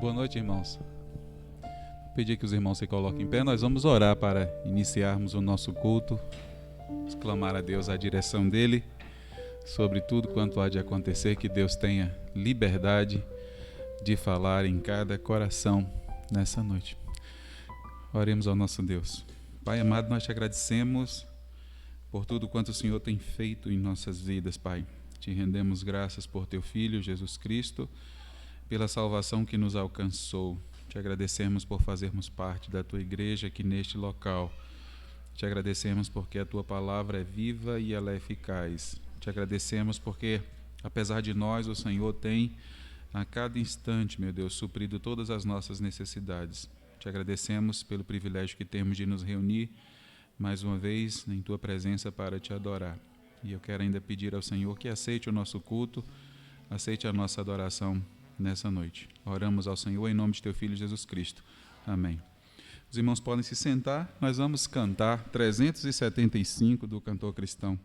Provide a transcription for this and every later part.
Boa noite, irmãos. Vou pedir que os irmãos se coloquem em pé. Nós vamos orar para iniciarmos o nosso culto, clamar a Deus a direção dele sobre tudo quanto há de acontecer, que Deus tenha liberdade de falar em cada coração nessa noite. Oremos ao nosso Deus. Pai amado, nós te agradecemos por tudo quanto o Senhor tem feito em nossas vidas, Pai. Te rendemos graças por teu Filho, Jesus Cristo, pela salvação que nos alcançou. Te agradecemos por fazermos parte da tua igreja aqui neste local. Te agradecemos porque a tua palavra é viva e ela é eficaz. Te agradecemos porque, apesar de nós, o Senhor tem a cada instante, meu Deus, suprido todas as nossas necessidades. Te agradecemos pelo privilégio que temos de nos reunir mais uma vez em tua presença para te adorar. E eu quero ainda pedir ao Senhor que aceite o nosso culto, aceite a nossa adoração nessa noite. Oramos ao Senhor em nome de teu Filho Jesus Cristo. Amém. Os irmãos podem se sentar. Nós vamos cantar 375 do cantor cristão.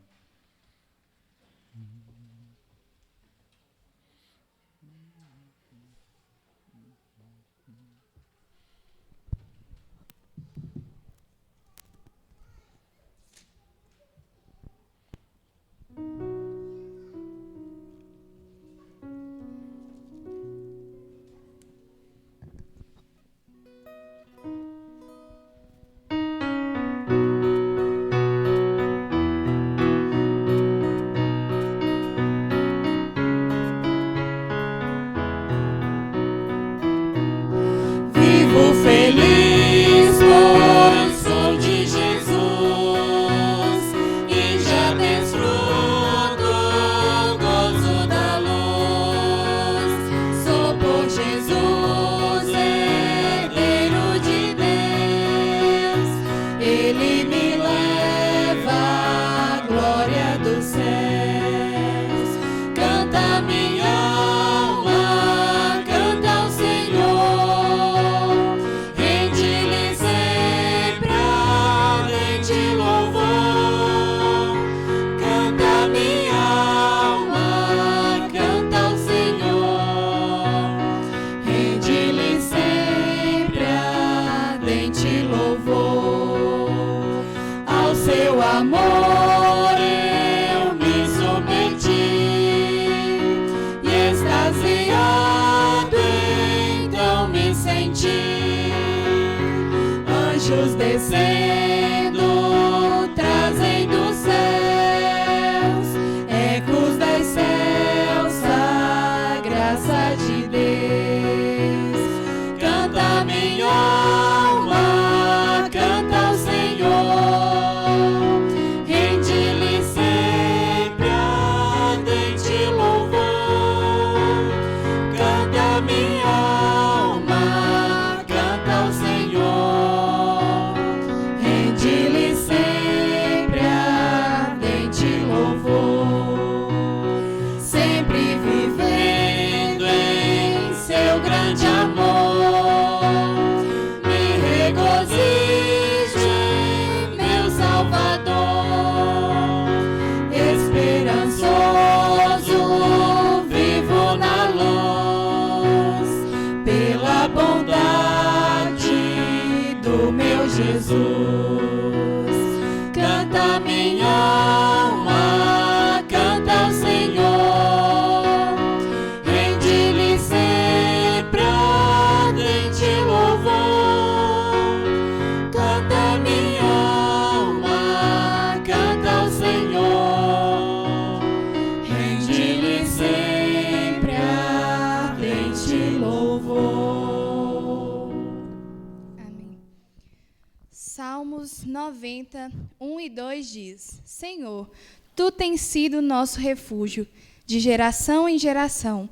Salmos 90, 1 e 2 diz: Senhor, Tu tens sido nosso refúgio, de geração em geração.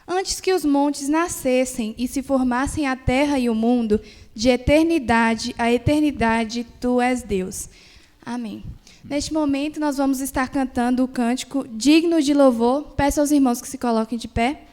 Antes que os montes nascessem e se formassem a terra e o mundo, de eternidade a eternidade, Tu és Deus. Amém. Neste momento, nós vamos estar cantando o cântico Digno de Louvor. Peço aos irmãos que se coloquem de pé.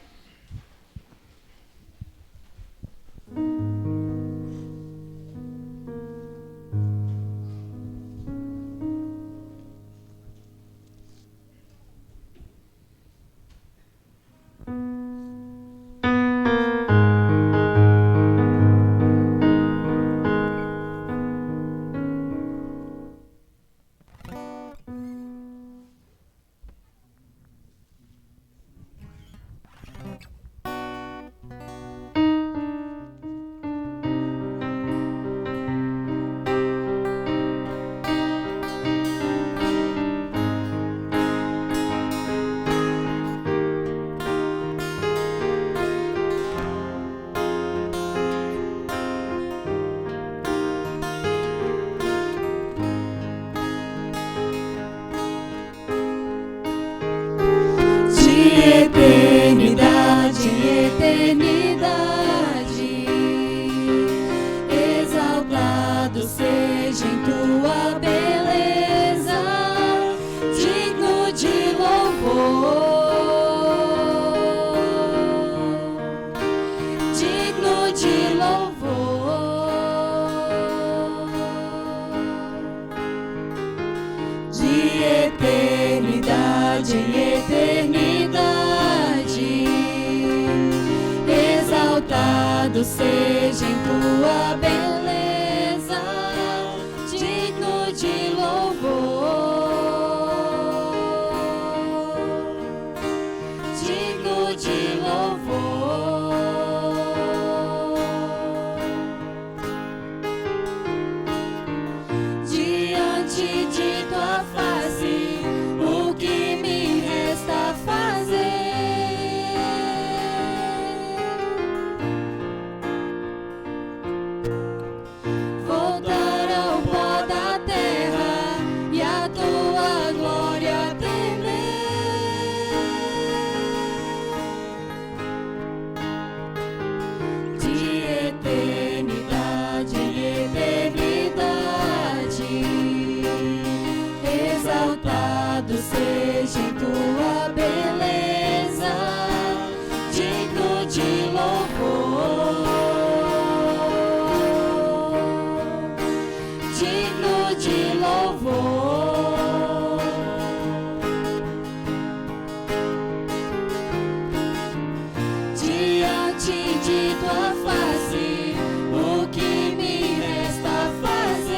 eternidade em eternidade. Exaltado seja em tua beleza, digno de louvor, digno de louvor. Diante de tua face, o que me resta fazer? Voltar ao pó da terra e a tua glória temer. De eternidade em eternidade, exaltado seja em tua beleza, digno de louvor, digno de louvor. Diante de tua face, o que me resta fazer?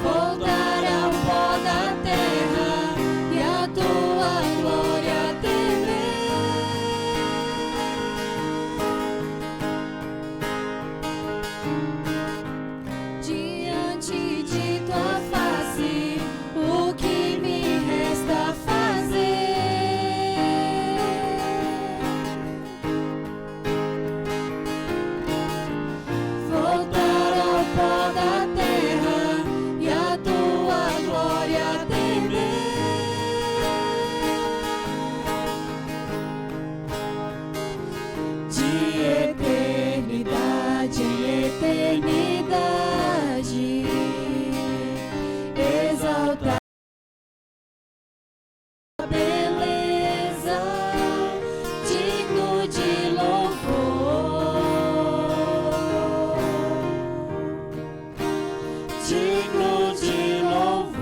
Voltar ao pó da terra e a tua glória temer. Diante de tua face, o que me resta fazer? Voltar ao pó da terra e a tua glória temer. De eternidade em eternidade, exaltar a beleza, digno de louvor, digno de louvor.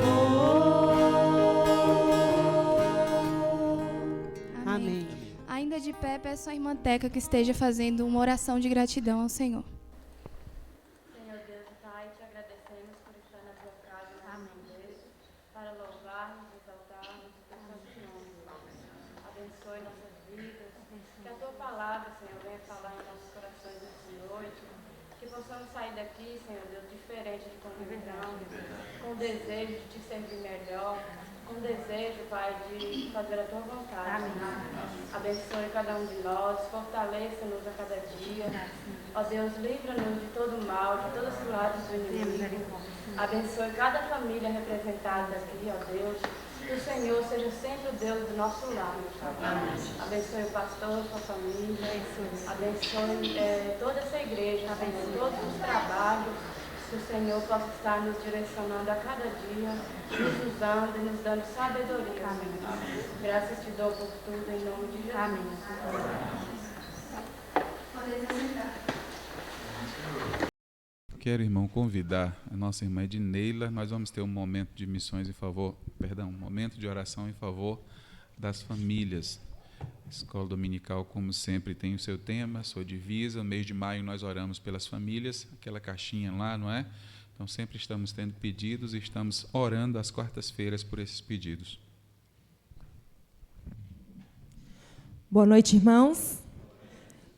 Amém. Ainda de pé, peço à irmã Teca que esteja fazendo uma oração de gratidão ao Senhor. Senhor Deus e Pai, te agradecemos por estar na tua casa, para louvarmos, exaltarmos o teu santo nome. Abençoe nossas vidas, que a tua palavra, Senhor, venha falar em nossos corações esta noite, que possamos sair daqui, Senhor Deus, diferente de como entramos, com desejo de te servir melhor, com desejo, Pai, de fazer a tua vontade. Abençoe cada um de nós, fortaleça-nos a cada dia. Ó Deus, livra-nos de todo mal, de todas as ciladas do inimigo. Abençoe cada família representada aqui, ó Deus. Que o Senhor seja sempre o Deus do nosso lar. Abençoe o pastor, sua família. Abençoe toda essa igreja, abençoe todos os trabalhos. Que o Senhor possa estar nos direcionando a cada dia, nos usando e nos dando sabedoria. Graças te dou por tudo, em nome de Jesus. Amém. Quero, irmão, convidar a nossa irmã Edneila. Nós vamos ter um momento de missões em favor, um momento de oração em favor das famílias. A escola dominical, como sempre, tem o seu tema, sua divisa. No mês de maio nós oramos pelas famílias, aquela caixinha lá, não é? Então sempre estamos tendo pedidos e estamos orando às quartas-feiras por esses pedidos. Boa noite, irmãos.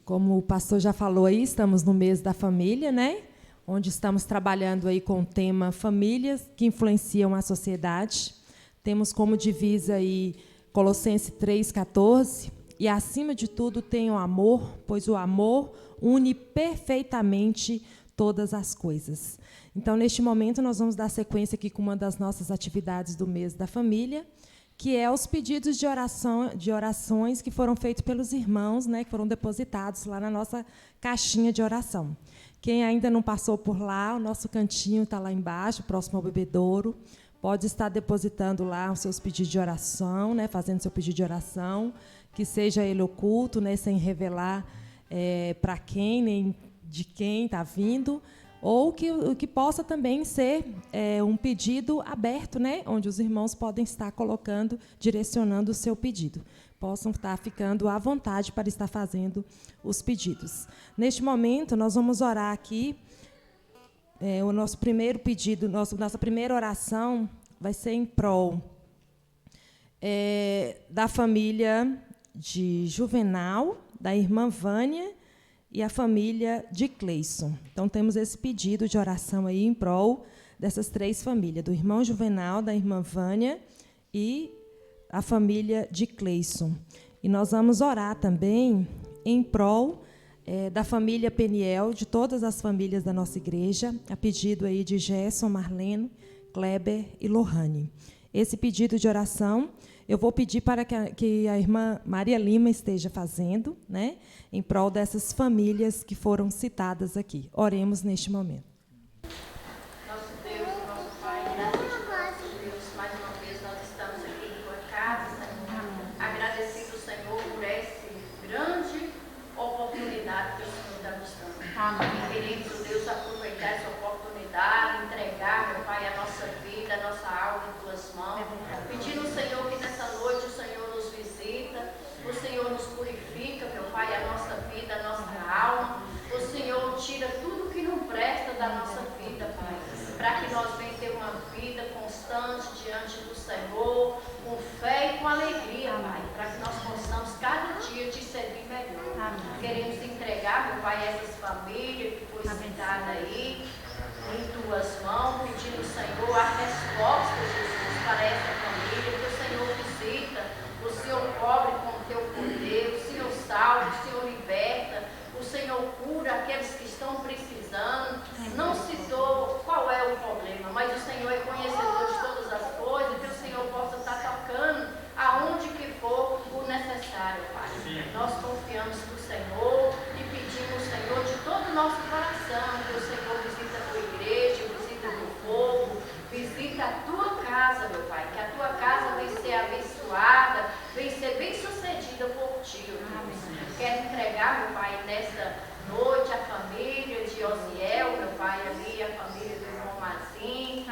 Como o pastor já falou aí, estamos no mês da família, né? Onde estamos trabalhando aí com o tema famílias que influenciam a sociedade. Temos como divisa aí Colossenses 3,14, e acima de tudo tenham amor, pois o amor une perfeitamente todas as coisas. Então, neste momento, nós vamos dar sequência aqui com uma das nossas atividades do mês da família, que é os pedidos de orações que foram feitos pelos irmãos, né, que foram depositados lá na nossa caixinha de oração. Quem ainda não passou por lá, o nosso cantinho está lá embaixo, próximo ao bebedouro. Pode estar depositando lá os seus pedidos de oração, né, fazendo seu pedido de oração, que seja ele oculto, né, sem revelar para quem, nem de quem está vindo, ou que possa também ser um pedido aberto, né? Onde os irmãos podem estar colocando, direcionando o seu pedido. Possam estar ficando à vontade para estar fazendo os pedidos. Neste momento, nós vamos orar aqui. O nosso primeiro pedido, nossa primeira oração vai ser em prol da família de Juvenal, da irmã Vânia, e a família de Cleison. Então, temos esse pedido de oração aí em prol dessas 3 famílias, do irmão Juvenal, da irmã Vânia e a família de Cleison. E nós vamos orar também em prol da família Peniel, de todas as famílias da nossa igreja, a pedido aí de Gerson, Marlene, Kleber e Lohane. Esse pedido de oração eu vou pedir para que a irmã Maria Lima esteja fazendo, né, em prol dessas famílias que foram citadas aqui. Oremos neste momento. Nosso Deus, nosso Pai, graças a Deus, mais uma vez nós estamos aqui em tua casa, Senhor. Agradecido, Senhor, por essa grande oportunidade que o Senhor está nos dando. E queremos, Deus, aproveitar essa oportunidade, entregar, meu Pai, a nossa vida, a nossa alma em tuas mãos. Pedindo, Senhor, que nessa noite o Senhor nos visita, o Senhor nos purifica, meu Pai, a nossa vida, a nossa alma. O Senhor tira tudo que não presta da nossa vida, Pai, para que nós venhamos ter uma vida constante diante do Senhor, com fé e com alegria, Pai, para que nós possamos cada dia te servir melhor. Queremos entregar, meu Pai, essas famílias que foi citada aí, em tuas mãos, pedindo, Senhor, a resposta, Jesus, para essa família, que o Senhor visita, o Senhor cobre com o teu poder, o Senhor salva, o Senhor liberta, o Senhor cura aqueles que estão precisando. Não citou qual é o problema, mas o Senhor é conhecedor de todas as coisas, que o Senhor possa estar tocando aonde que for o necessário, Pai. Nós confiamos no Senhor e pedimos, Senhor, de todo o nosso coração, que o Senhor visita a tua igreja, visita o teu povo, visita a tua casa, meu Pai, que a tua casa venha ser abençoada, venha ser bem sucedida por ti, Deus. Quero entregar, meu Pai, nessa noite a família de Osiel, meu Pai, ali, a família do irmão Mazinho,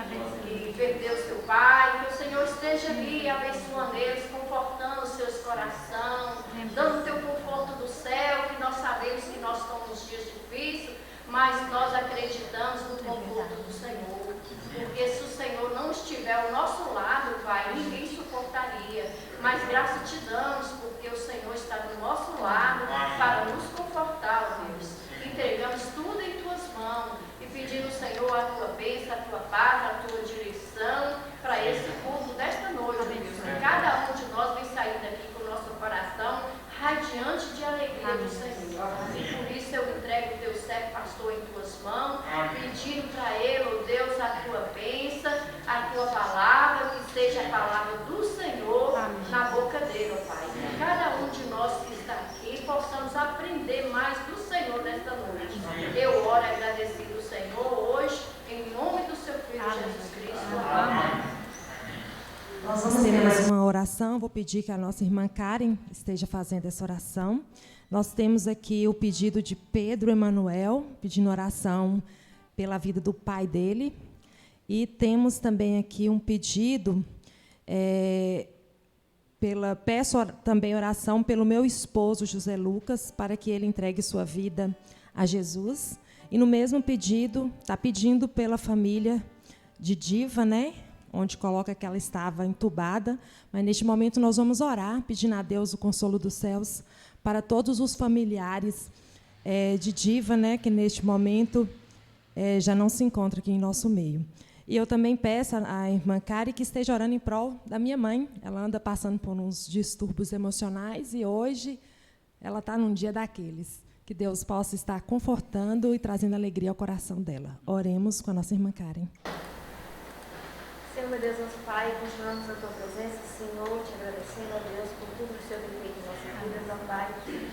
que perdeu seu pai, que o Senhor esteja ali abençoando eles, confortando os seus corações, dando o teu conforto do céu, que nós sabemos que nós estamos nos dias difíceis, mas nós acreditamos no conforto do Senhor, porque se o Senhor não estiver ao nosso lado, Pai, ninguém suportaria, mas graças te damos, porque o Senhor está do nosso lado para nos confortar, ó Deus. Entregamos tudo em tuas mãos e pedimos, Senhor, a tua bênção, a tua paz, a tua direção para esse culto desta noite, Deus. Que cada um de nós vem sair daqui com o nosso coração radiante de alegria do Senhor. E por isso eu entrego o teu servo pastor em tuas mãos, pedindo para ele, ó Deus, a tua bênção, a tua palavra, que seja a palavra do Senhor na boca dele, ó Pai. Que cada um de nós que está aqui possamos aprender mais do Senhor nesta noite. Eu oro agradecido, Senhor, hoje, em nome do seu Filho Jesus Cristo. Amém. Nós vamos ter mais uma oração. Vou pedir que a nossa irmã Karen esteja fazendo essa oração. Nós temos aqui o pedido de Pedro Emanuel, pedindo oração pela vida do pai dele. E temos também aqui um pedido, peço também oração pelo meu esposo, José Lucas, para que ele entregue sua vida a Jesus. E no mesmo pedido, está pedindo pela família de Diva, né? Onde coloca que ela estava entubada, mas neste momento nós vamos orar, pedindo a Deus o consolo dos céus para todos os familiares de Diva, né, que neste momento já não se encontra aqui em nosso meio. E eu também peço à irmã Kari que esteja orando em prol da minha mãe. Ela anda passando por uns distúrbios emocionais e hoje ela está num dia daqueles. Que Deus possa estar confortando e trazendo alegria ao coração dela. Oremos com a nossa irmã Karen. Senhor, meu Deus, nosso Pai, continuamos na Tua presença, Senhor, te agradecendo, ó Deus, por tudo que o Senhor tem feito em nossas vidas, ó Pai.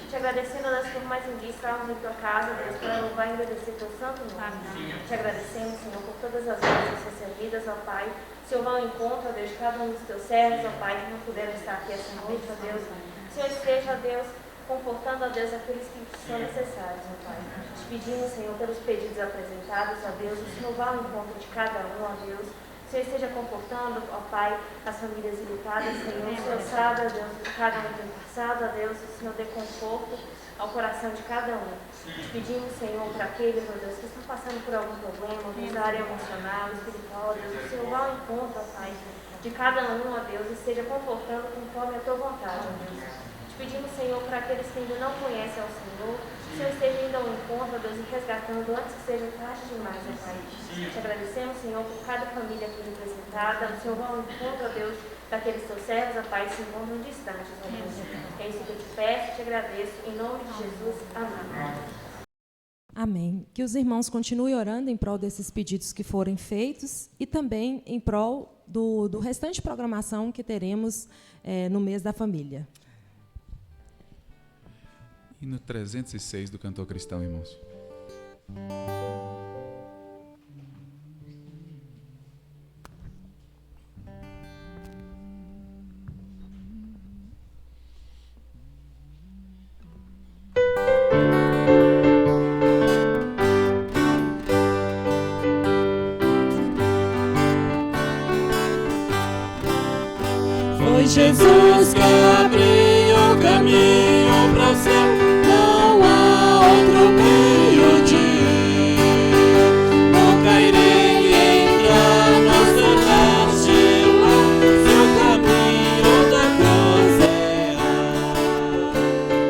Te agradecendo, ó Deus, por mais um dia estarmos em Tua casa, Deus, para louvar e agradecer Teu santo nome. Te agradecemos, Senhor, por todas as bênçãos recebidas, ó Pai. Senhor, vá ao encontro, ó Deus, de cada um dos Teus servos, ó Pai, que não puderam estar aqui essa noite, ó Deus. Senhor, esteja, ó Deus, confortando, ó Deus, aqueles que são necessários, ó Pai. Te pedimos, Senhor, pelos pedidos apresentados, ó Deus, o Senhor vá ao encontro de cada um, ó Deus. O Senhor esteja confortando, ó Pai, as famílias ilutadas, Senhor. O Senhor sabe, ó Deus, que cada um tem passado, ó Deus, o Senhor dê conforto ao coração de cada um. Te pedimos, Senhor, para aqueles, ó Deus, que estão passando por algum problema, ó Deus, na área emocional, espiritual, ó Deus, o Senhor vá ao encontro, ó Pai, de cada um, ó Deus, e esteja confortando conforme a tua vontade, ó Deus. Te pedimos, Senhor, para aqueles que ainda não conhecem ao Senhor, que o Senhor esteja indo ao encontro, ó Deus, e resgatando antes que seja tarde demais, ó Pai. Te agradecemos, Senhor, por cada família aqui representada. O Senhor vá ao encontro, ó Deus, daqueles teus servos, ó Pai, que se encontram distantes, ó Deus. É isso que eu te peço e te agradeço. Em nome de Jesus, amém. Amém. Que os irmãos continuem orando em prol desses pedidos que forem feitos e também em prol do restante programação que teremos no mês da família. E no 306 do Cantor Cristão, irmãos. Foi Jesus que abriu o caminho para o céu, não há outro meio de ir. Nunca irei entrar na celeste lá, se o caminho da cruz errar.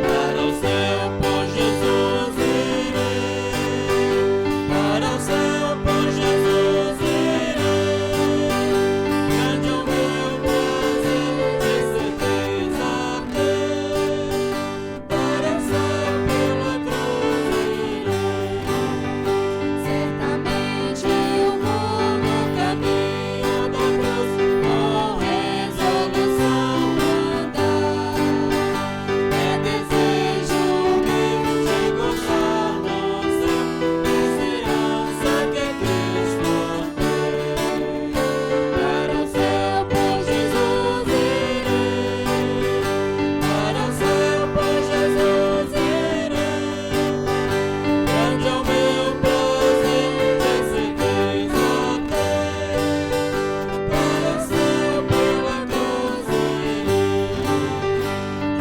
Para o céu por Jesus irei, para o céu por Jesus irei. Grande é o meu prazer, de certeza ter, para o céu pela cruz irei. Certamente eu vou no caminho da cruz, com resolução andar. É desejo meu de gozar no céu, esperança que Cristo tem. Para o céu por Jesus irei, para o céu por Jesus irei. Grande é o meu prazer, de certeza ter, para o céu pela cruz irei.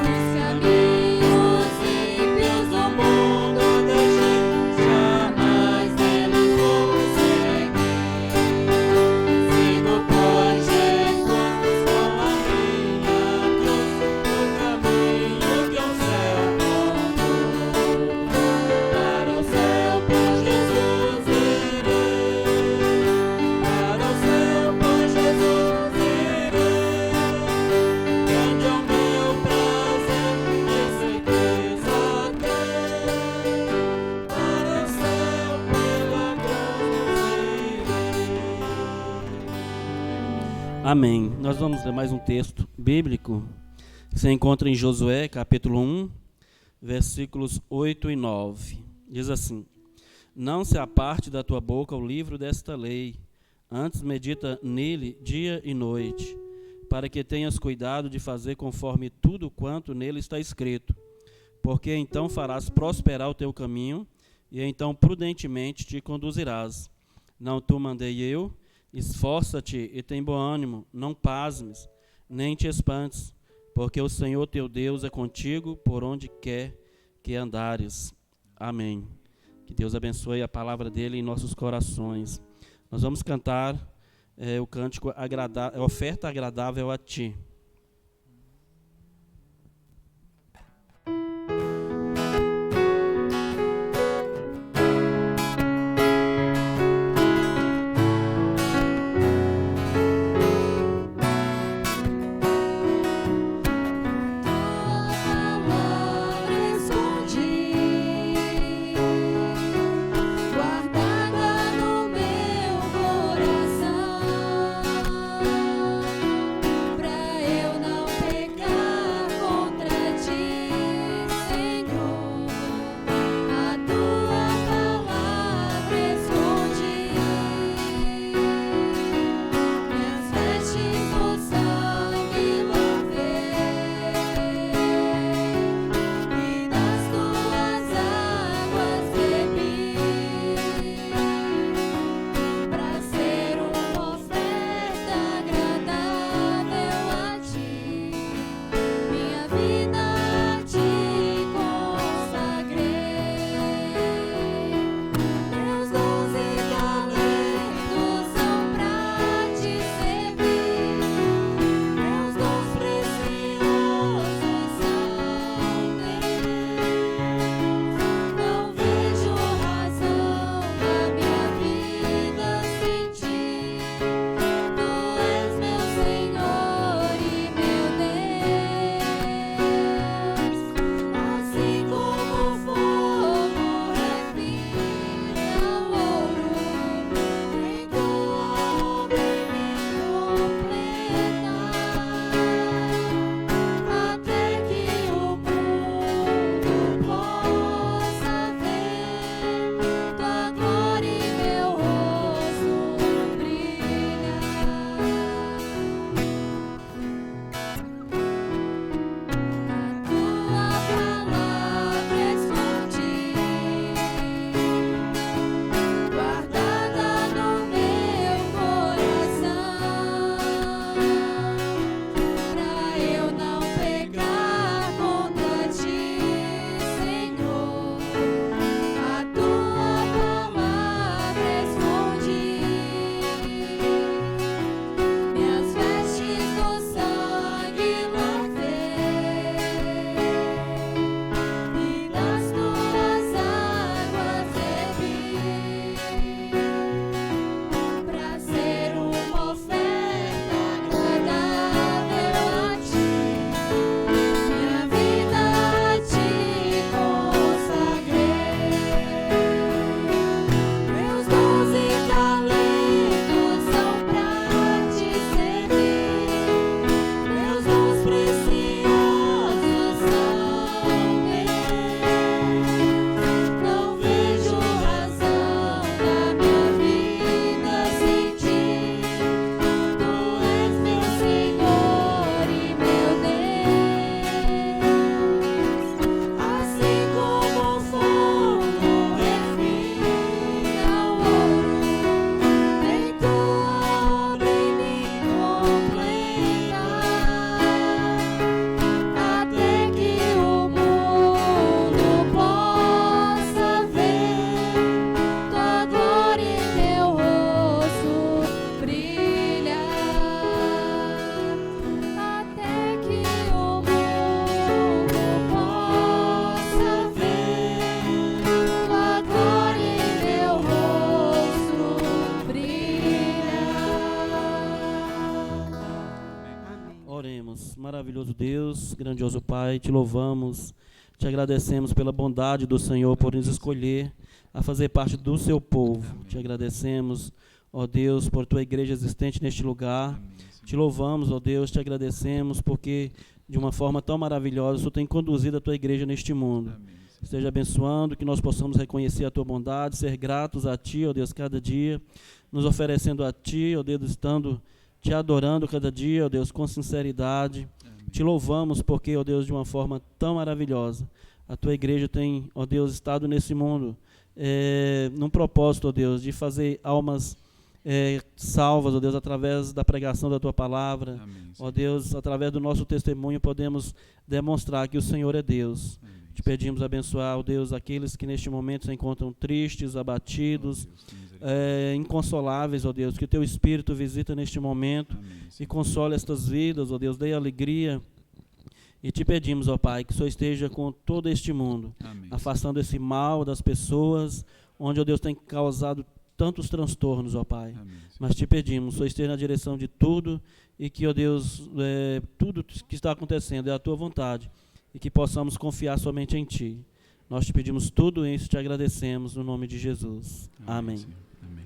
Os caminhos ímpios do mundo deixei, jamais neles vou seguir. Sigo, pois, Jesus com a minha cruz, no caminho que ao céu conduz. Para o céu por Jesus irei, para o céu por Jesus irei. Grande é o meu prazer, de certeza ter, para o céu pela cruz irei. Amém. Nós vamos ler mais um texto bíblico que se encontra em Josué, capítulo 1, versículos 8 e 9. Diz assim: Não se aparte da tua boca o livro desta lei, antes medita nele dia e noite, para que tenhas cuidado de fazer conforme tudo quanto nele está escrito, porque então farás prosperar o teu caminho, e então prudentemente te conduzirás. Não tu mandei eu? Esforça-te e tem bom ânimo, não pasmes, nem te espantes, porque o Senhor teu Deus é contigo por onde quer que andares. Amém. Que Deus abençoe a palavra dele em nossos corações. Nós vamos cantar o cântico Oferta Agradável a Ti. Guardada no meu coração, pra maravilhoso Deus, grandioso Pai, te louvamos, te agradecemos pela bondade do Senhor por nos escolher a fazer parte do seu povo. Amém. Te agradecemos, ó Deus, por tua igreja existente neste lugar. Te louvamos, ó Deus, te agradecemos porque de uma forma tão maravilhosa tu tem conduzido a tua igreja neste mundo. Amém, Senhor. Esteja abençoando, que nós possamos reconhecer a tua bondade, ser gratos a ti, ó Deus, cada dia, nos oferecendo a ti, ó Deus, estando te adorando cada dia, ó Deus, com sinceridade. Amém. Te louvamos porque, ó Deus, de uma forma tão maravilhosa, a tua igreja tem, ó Deus, estado nesse mundo num propósito, ó Deus, de fazer almas salvas, ó Deus, através da pregação da tua palavra. Amém, Ó Senhor. Deus, através do nosso testemunho podemos demonstrar que o Senhor é Deus. Amém, Te pedimos abençoar, ó Deus, aqueles que neste momento se encontram tristes, abatidos, Deus, tem misericórdia. inconsoláveis, ó Deus, que o teu Espírito visita neste momento Amém, e Senhor. console estas vidas, ó Deus, dê alegria. E te pedimos, ó Pai, que o Senhor esteja com todo este mundo, Amém, afastando esse mal das pessoas, onde, ó Deus, tem causado tantos transtornos, ó Pai. Amém, Senhor. Mas te pedimos, o Senhor esteja na direção de tudo e que, ó Deus, tudo que está acontecendo é a tua vontade e que possamos confiar somente em ti. Nós te pedimos tudo isso e te agradecemos no nome de Jesus. Amém. Senhor. Amém.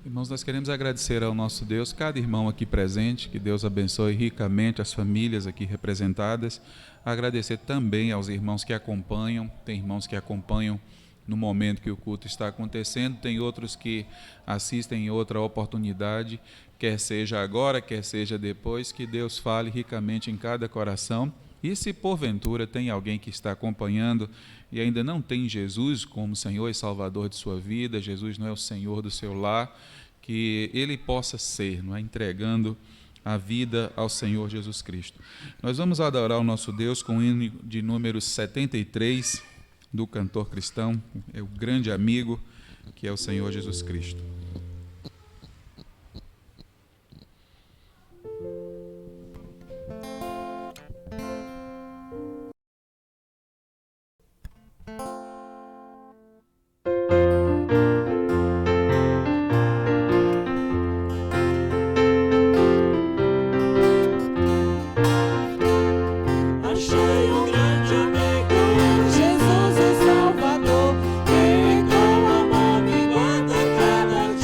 Irmãos, nós queremos agradecer ao nosso Deus, cada irmão aqui presente, que Deus abençoe ricamente as famílias aqui representadas. Agradecer também aos irmãos que acompanham, tem irmãos que acompanham no momento que o culto está acontecendo, tem outros que assistem em outra oportunidade, quer seja agora, quer seja depois, que Deus fale ricamente em cada coração. E se porventura tem alguém que está acompanhando e ainda não tem Jesus como Senhor e Salvador de sua vida, Jesus não é o Senhor do seu lar, que ele possa ser, não é? Entregando a vida ao Senhor Jesus Cristo. Nós vamos adorar o nosso Deus com o hino de número 73 do cantor cristão, é o grande amigo que é o Senhor Jesus Cristo. Achei um grande amigo, Jesus o Salvador, que com amor me guarda cada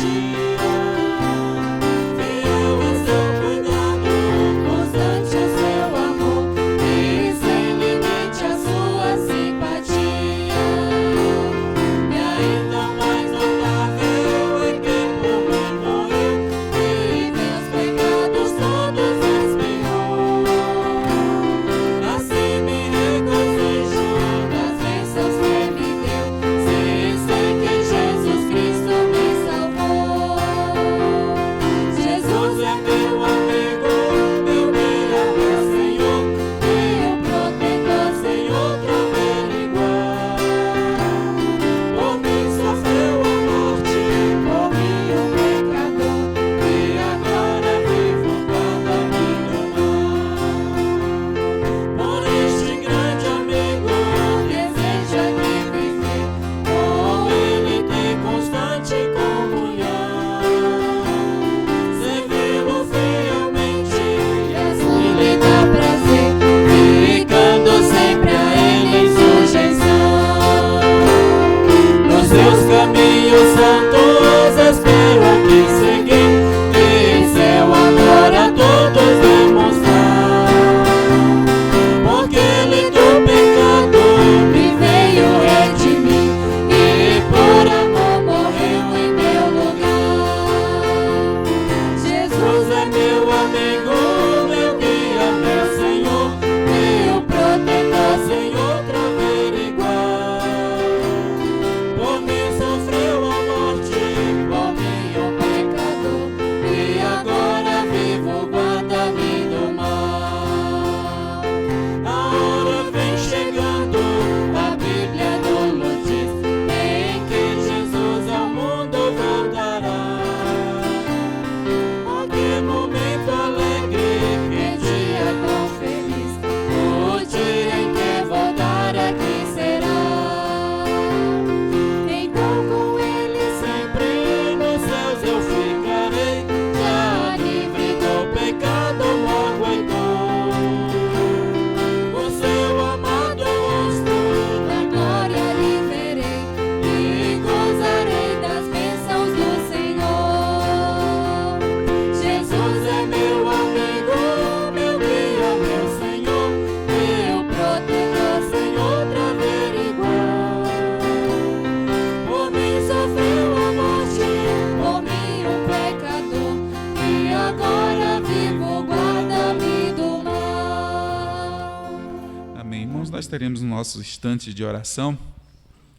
estaremos nos nossos instantes de oração.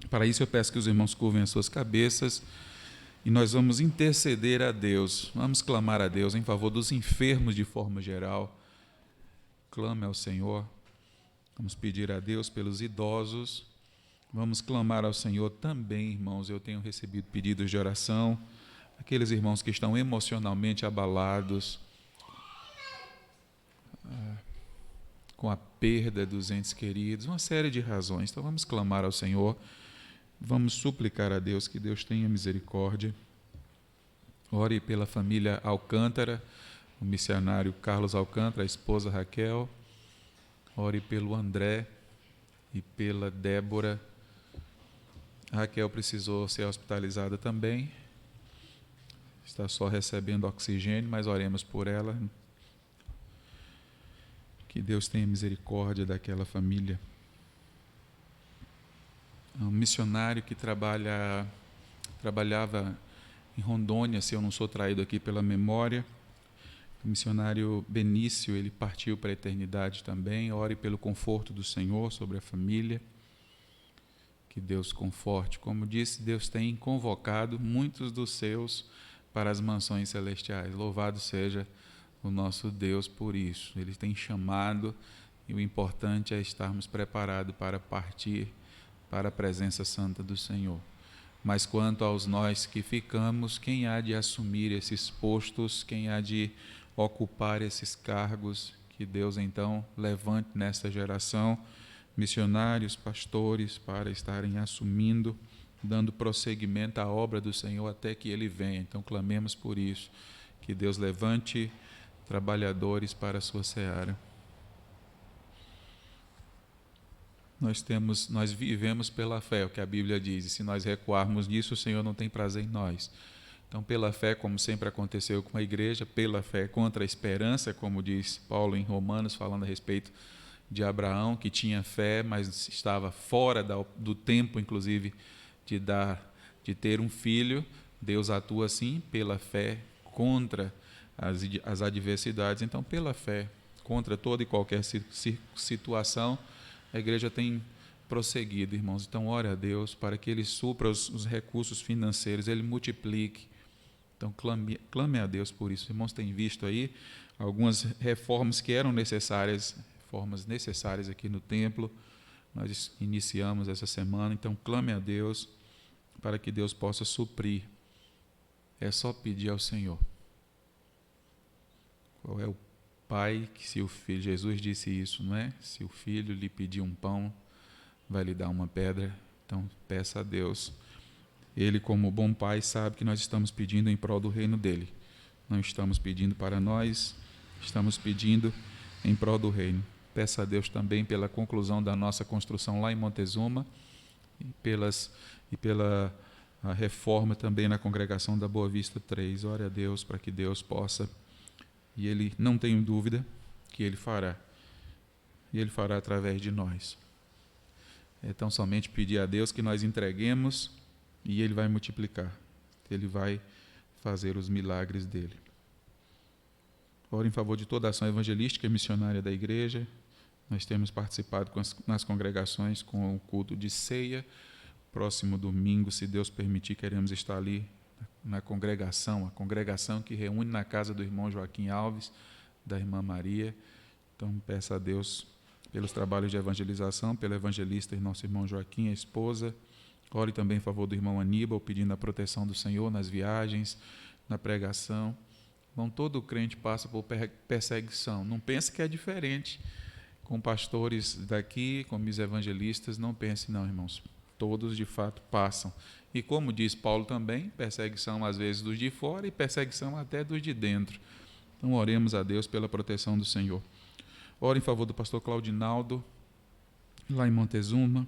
Para isso eu peço que os irmãos curvem as suas cabeças e nós vamos interceder a Deus, vamos clamar a Deus em favor dos enfermos de forma geral. Clame ao Senhor, vamos pedir a Deus pelos idosos, vamos clamar ao Senhor também, irmãos. Eu tenho recebido pedidos de oração, aqueles irmãos que estão emocionalmente abalados, com a perda dos entes queridos, uma série de razões. Então vamos clamar ao Senhor, vamos suplicar a Deus que Deus tenha misericórdia. Ore pela família Alcântara, o missionário Carlos Alcântara, a esposa Raquel. Ore pelo André e pela Débora. A Raquel precisou ser hospitalizada também, está só recebendo oxigênio, mas oremos por ela. Que Deus tenha misericórdia daquela família. Um missionário que trabalhava em Rondônia, se eu não sou traído aqui pela memória, o missionário Benício, ele partiu para a eternidade também. Ore pelo conforto do Senhor sobre a família. Que Deus conforte. Como disse, Deus tem convocado muitos dos seus para as mansões celestiais. Louvado seja o nosso Deus por isso. Ele tem chamado e o importante é estarmos preparados para partir para a presença santa do Senhor. Mas quanto aos nós que ficamos, quem há de assumir esses postos, quem há de ocupar esses cargos, que Deus então levante nesta geração missionários, pastores, para estarem assumindo, dando prosseguimento à obra do Senhor até que Ele venha. Então clamemos por isso, que Deus levante trabalhadores para a sua seara. Nós vivemos pela fé, o que a Bíblia diz, e se nós recuarmos nisso, o Senhor não tem prazer em nós. Então, pela fé, como sempre aconteceu com a igreja, pela fé contra a esperança, como diz Paulo em Romanos, falando a respeito de Abraão, que tinha fé, mas estava fora do tempo, inclusive, de ter um filho. Deus atua assim, pela fé, contra as adversidades. Então, pela fé, contra toda e qualquer situação, a igreja tem prosseguido, irmãos. Então, ore a Deus para que Ele supra os recursos financeiros, Ele multiplique. Então, clame a Deus por isso. Irmãos, têm visto aí algumas reformas que eram necessárias, reformas necessárias aqui no templo. Nós iniciamos essa semana, então clame a Deus para que Deus possa suprir. É só pedir ao Senhor. Qual é o pai que, se o filho, Jesus disse isso, não é? Se o filho lhe pedir um pão, vai lhe dar uma pedra. Então peça a Deus. Ele, como bom pai, sabe que nós estamos pedindo em prol do reino dele. Não estamos pedindo para nós, estamos pedindo em prol do reino. Peça a Deus também pela conclusão da nossa construção lá em Montezuma e pela a reforma também na congregação da Boa Vista 3. Ore a Deus para que Deus possa, e Ele, não tenho dúvida, que Ele fará. E Ele fará através de nós. É tão somente pedir a Deus que nós entreguemos e Ele vai multiplicar. Ele vai fazer os milagres dEle. Ore em favor de toda a ação evangelística e missionária da igreja. Nós temos participado nas congregações com o culto de ceia. Próximo domingo, se Deus permitir, queremos estar ali na congregação, a congregação que reúne na casa do irmão Joaquim Alves, da irmã Maria. Então, peça a Deus pelos trabalhos de evangelização, pelo evangelista e nosso irmão Joaquim, a esposa. Ore também em favor do irmão Aníbal, pedindo a proteção do Senhor nas viagens, na pregação. Então, todo crente passa por perseguição. Não pense que é diferente com pastores daqui, com os evangelistas. Não pense não, irmãos. Todos, de fato, passam. E como diz Paulo também, perseguição às vezes dos de fora e perseguição até dos de dentro. Então, oremos a Deus pela proteção do Senhor. Ore em favor do pastor Claudinaldo, lá em Montezuma.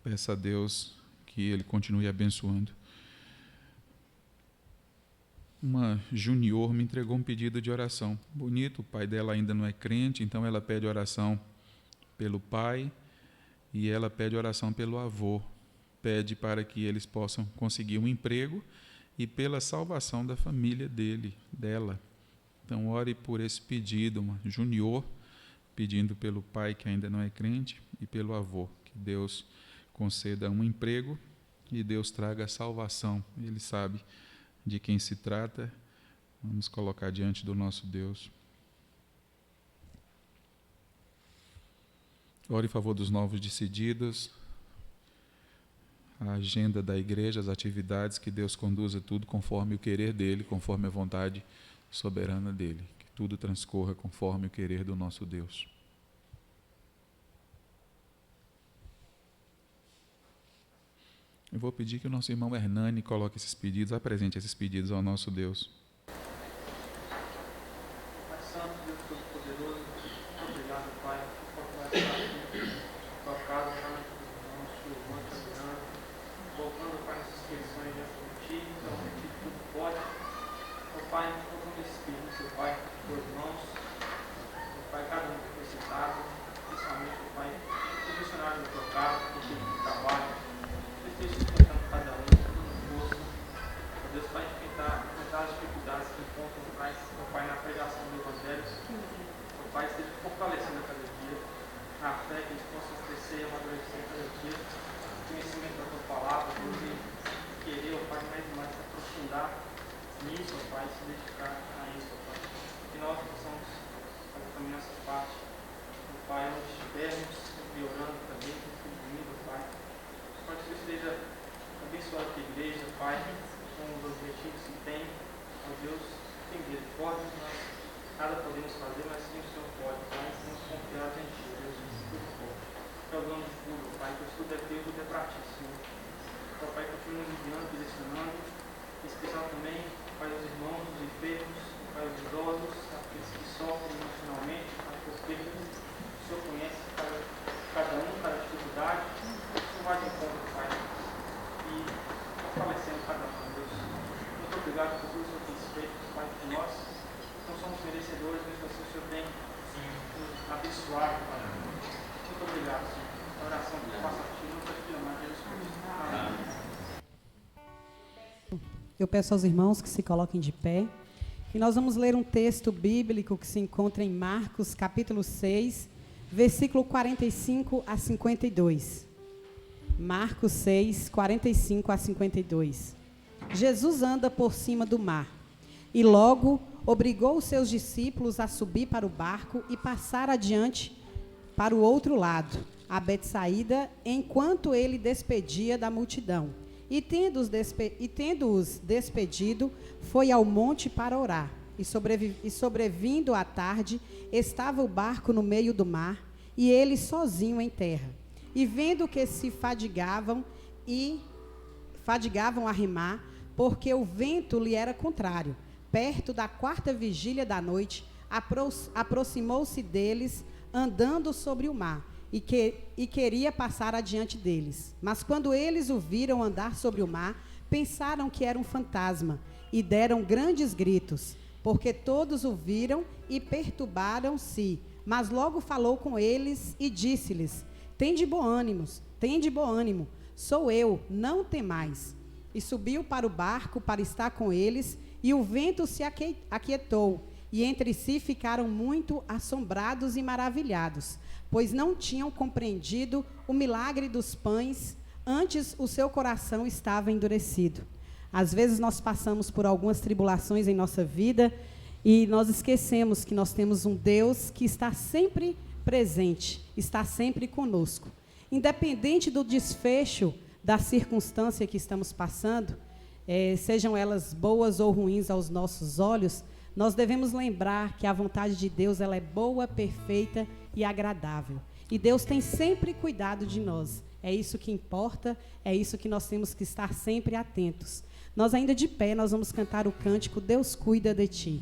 Peça a Deus que Ele continue abençoando. Uma junior me entregou um pedido de oração. Bonito, o pai dela ainda não é crente, então ela pede oração pelo pai e ela pede oração pelo avô. Pede para que eles possam conseguir um emprego e pela salvação da família dela. Então, ore por esse pedido, uma junior, pedindo pelo pai que ainda não é crente e pelo avô, que Deus conceda um emprego e Deus traga a salvação. Ele sabe de quem se trata. Vamos colocar diante do nosso Deus. Ore em favor dos novos decididos, a agenda da igreja, as atividades, que Deus conduza tudo conforme o querer dEle, conforme a vontade soberana dEle. Que tudo transcorra conforme o querer do nosso Deus. Eu vou pedir que o nosso irmão Hernani coloque esses pedidos, apresente esses pedidos ao nosso Deus. Pai Santo, Deus Todo-Poderoso, muito obrigado, Pai, por estar aqui, tua casa, Pai, irmãos, louvando, adorando, voltando, Pai, essas questões diante de Ti, então, que tudo pode. Meu Pai, colocando esse pedido, seu Pai, por irmãos, meu Pai, cada um necessitado, principalmente, meu Pai, o missionário do teu carro, o tipo de trabalho, esteja sustentando cada um, dando força. Meu Deus, Pai, enfrentar as dificuldades que encontram, meu Pai, na pregação do Evangelho. Meu Pai, esteja fortalecendo a cada dia, na fé que eles possam crescer e amadurecer a cada dia, o conhecimento da tua palavra, Deus, e querer, ó Pai, mais e mais se aprofundar nisso, ó Pai, se dedicar a isso, ó Pai. Que nós possamos fazer também nossa parte, ó Pai, onde estivermos, orando também, contribuindo, ó Pai. Pai, que o Senhor esteja abençoando a tua igreja, Pai, com os objetivos que tem, ó Deus, tem misericórdia, nós nada podemos fazer, mas sim o Senhor pode, Pai, estamos confiados em Ti, Deus, tudo pode. É o dono de tudo, Pai, pois tudo é Teu, tudo é para Ti, Senhor. Então, Pai, continua nos guiando, direcionando, em especial também, Pai, os irmãos, os enfermos, Pai, os idosos, aqueles que sofrem emocionalmente, Pai, porque o Senhor conhece cada um, cada dificuldade, o Senhor vai de encontro, Pai, e fortalecendo cada um, Deus. Muito obrigado por tudo que o Senhor tem feito, Pai, por nós. Não somos merecedores, mas assim o Senhor tem nos abençoado, Pai. Muito obrigado, Senhor. A oração que eu faço a Ti, nunca te amar, Jesus Cristo. Amém. Eu peço aos irmãos que se coloquem de pé. E nós vamos ler um texto bíblico que se encontra em Marcos, capítulo 6, versículo 45 a 52. Marcos 6, 45 a 52. Jesus anda por cima do mar, e logo obrigou os seus discípulos a subir para o barco e passar adiante para o outro lado, a Betsaída, enquanto ele despedia da multidão. E tendo-os despedido, foi ao monte para orar. E sobrevindo à tarde, estava o barco no meio do mar, e ele sozinho em terra. E vendo que se fadigavam a remar, porque o vento lhe era contrário, perto da 4ª vigília da noite, aproximou-se deles, andando sobre o mar, e queria passar adiante deles. Mas quando eles o viram andar sobre o mar, pensaram que era um fantasma, e deram grandes gritos, porque todos o viram e perturbaram-se. Mas logo falou com eles e disse-lhes: tende bom ânimo, sou eu, não temais. E subiu para o barco para estar com eles, e o vento se aquietou, e entre si ficaram muito assombrados e maravilhados, pois não tinham compreendido o milagre dos pães, antes o seu coração estava endurecido. Às vezes nós passamos por algumas tribulações em nossa vida, e nós esquecemos que nós temos um Deus que está sempre presente, está sempre conosco. Independente do desfecho da circunstância que estamos passando, sejam elas boas ou ruins aos nossos olhos, nós devemos lembrar que a vontade de Deus ela é boa, perfeita e agradável. E Deus tem sempre cuidado de nós. É isso que importa, é isso que nós temos que estar sempre atentos. Nós ainda de pé, nós vamos cantar o cântico Deus cuida de ti.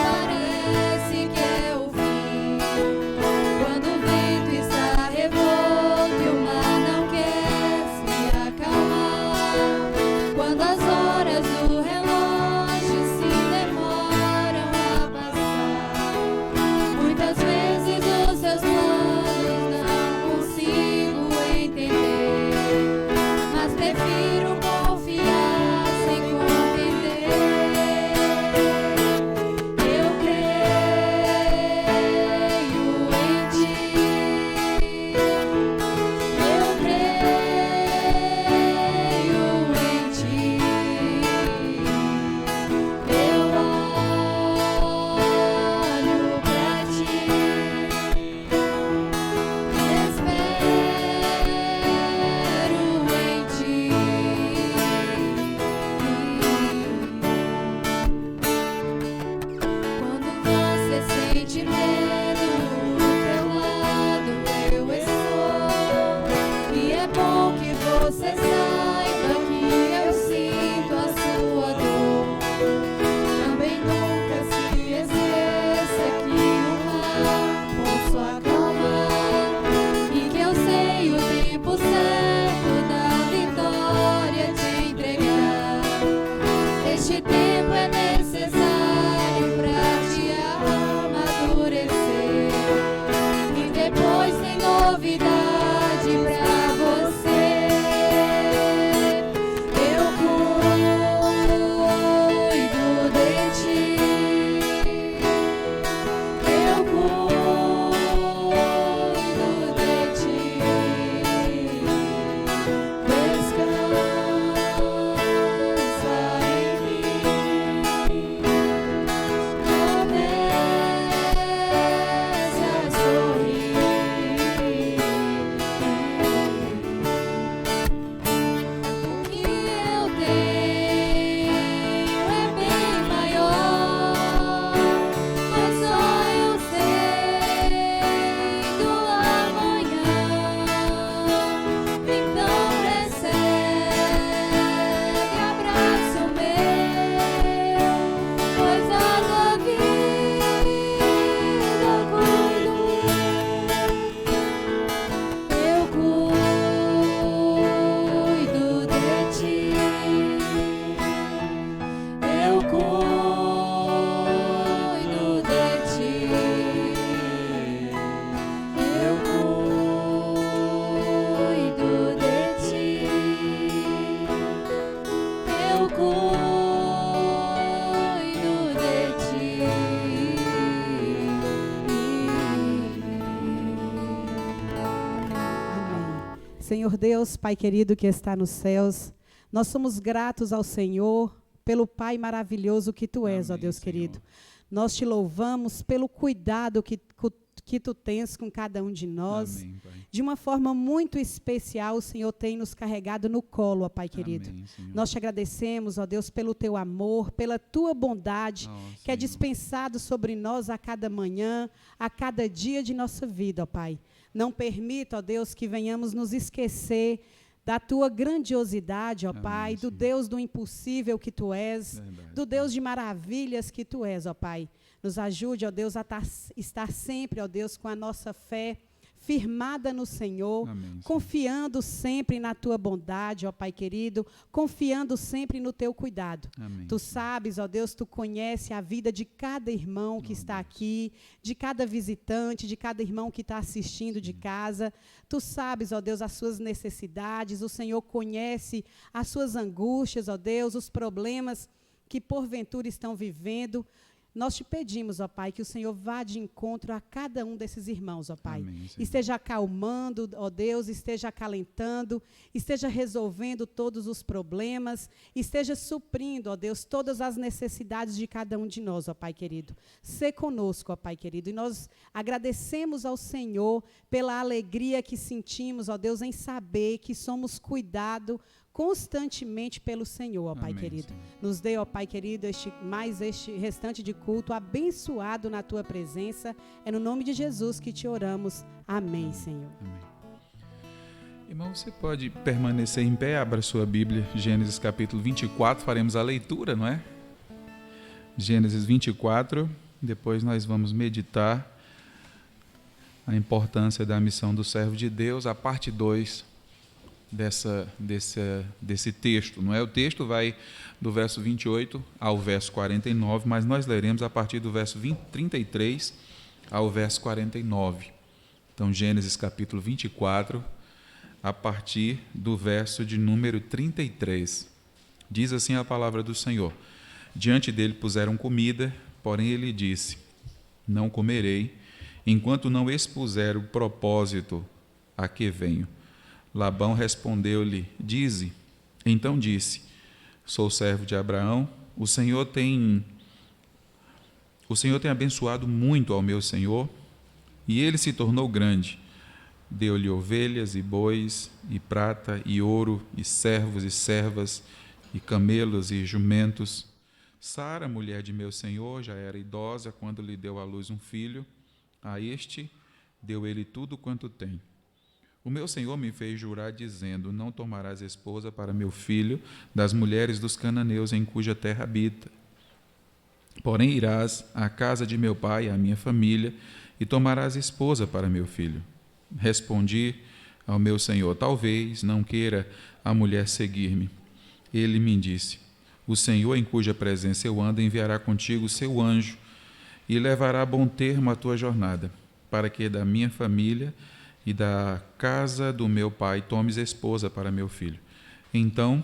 Parece que é o fim. nunca se esqueça que o mal posso acalmar e que eu sei o tempo certo da vitória te entregar. Este tempo é necessário pra te amadurecer e depois tem novidade pra você. Eu cuido de ti. Eu cuido de ti. Descansa em mim. Comece a sorrir. O que eu tenho é bem maior. Meus sonhos têm do amanhã. Então recebe abraço meu, pois a da vida cuido eu cuido de ti. Eu cuido de ti. Eu cuido de ti. Eu cuido de ti. Amém. Senhor Deus, Pai querido que está nos céus, nós somos gratos ao Senhor pelo Pai maravilhoso que Tu és, ó Amém, Deus Senhor. querido. Nós te louvamos pelo cuidado que Tu tens com cada um de nós. Amém, Pai. De uma forma muito especial, o Senhor tem nos carregado no colo, ó Pai querido. Amém, Senhor. Nós te agradecemos, ó Deus, pelo Teu amor, pela Tua bondade, Ó, que é Senhor. dispensado sobre nós a cada manhã, a cada dia de nossa vida, ó Pai. Não permita, ó Deus, que venhamos nos esquecer da Tua grandiosidade, ó Amém, Pai, do Senhor. Deus do impossível que Tu és, Verdade, do Deus de maravilhas que Tu és, ó Pai. Nos ajude, ó Deus, a estar sempre, ó Deus, com a nossa fé firmada no Senhor, Amém, Senhor. confiando sempre na Tua bondade, ó Pai querido, confiando sempre no Teu cuidado. Amém, Tu Senhor. sabes, ó Deus, Tu conhece a vida de cada irmão que está aqui, de cada visitante, de cada irmão que está assistindo de casa. Tu sabes, ó Deus, as suas necessidades. O Senhor conhece as suas angústias, ó Deus, os problemas que porventura estão vivendo. Nós te pedimos, ó Pai, que o Senhor vá de encontro a cada um desses irmãos, ó Pai. Amém, Senhor. Esteja acalmando, ó Deus, esteja acalentando, esteja resolvendo todos os problemas, esteja suprindo, ó Deus, todas as necessidades de cada um de nós, ó Pai querido. Sê conosco, ó Pai querido. E nós agradecemos ao Senhor pela alegria que sentimos, ó Deus, em saber que somos cuidados constantemente pelo Senhor, ó Pai Amém, querido. Senhor. Nos dê, ó Pai querido, este restante de culto abençoado na Tua presença. É no nome de Jesus que te oramos. Amém, Senhor. Amém. Irmão, você pode permanecer em pé, abra sua Bíblia, Gênesis capítulo 24, faremos a leitura, não é? Gênesis 24, depois nós vamos meditar a importância da missão do servo de Deus, a parte 2 desse texto, não é? O texto vai do verso 28 ao verso 49, mas nós leremos a partir do verso 33 ao verso 49. Então, Gênesis capítulo 24, a partir do verso de número 33. Diz assim a palavra do Senhor: Diante dele puseram comida, porém ele disse: Não comerei, enquanto não expuser o propósito a que venho. Labão respondeu-lhe: Dize. Então disse: Sou servo de Abraão, o Senhor tem abençoado muito ao meu senhor, e ele se tornou grande. Deu-lhe ovelhas e bois, e prata, e ouro, e servos e servas, e camelos e jumentos. Sara, mulher de meu senhor, já era idosa quando lhe deu à luz um filho. A este deu ele tudo quanto tem. O meu senhor me fez jurar, dizendo: Não tomarás esposa para meu filho das mulheres dos cananeus em cuja terra habita. Porém irás à casa de meu pai, à minha família, e tomarás esposa para meu filho. Respondi ao meu senhor: talvez não queira a mulher seguir-me. Ele me disse: o Senhor, em cuja presença eu ando, enviará contigo o seu anjo e levará a bom termo a tua jornada, para que da minha família e da casa do meu pai tomes esposa para meu filho. Então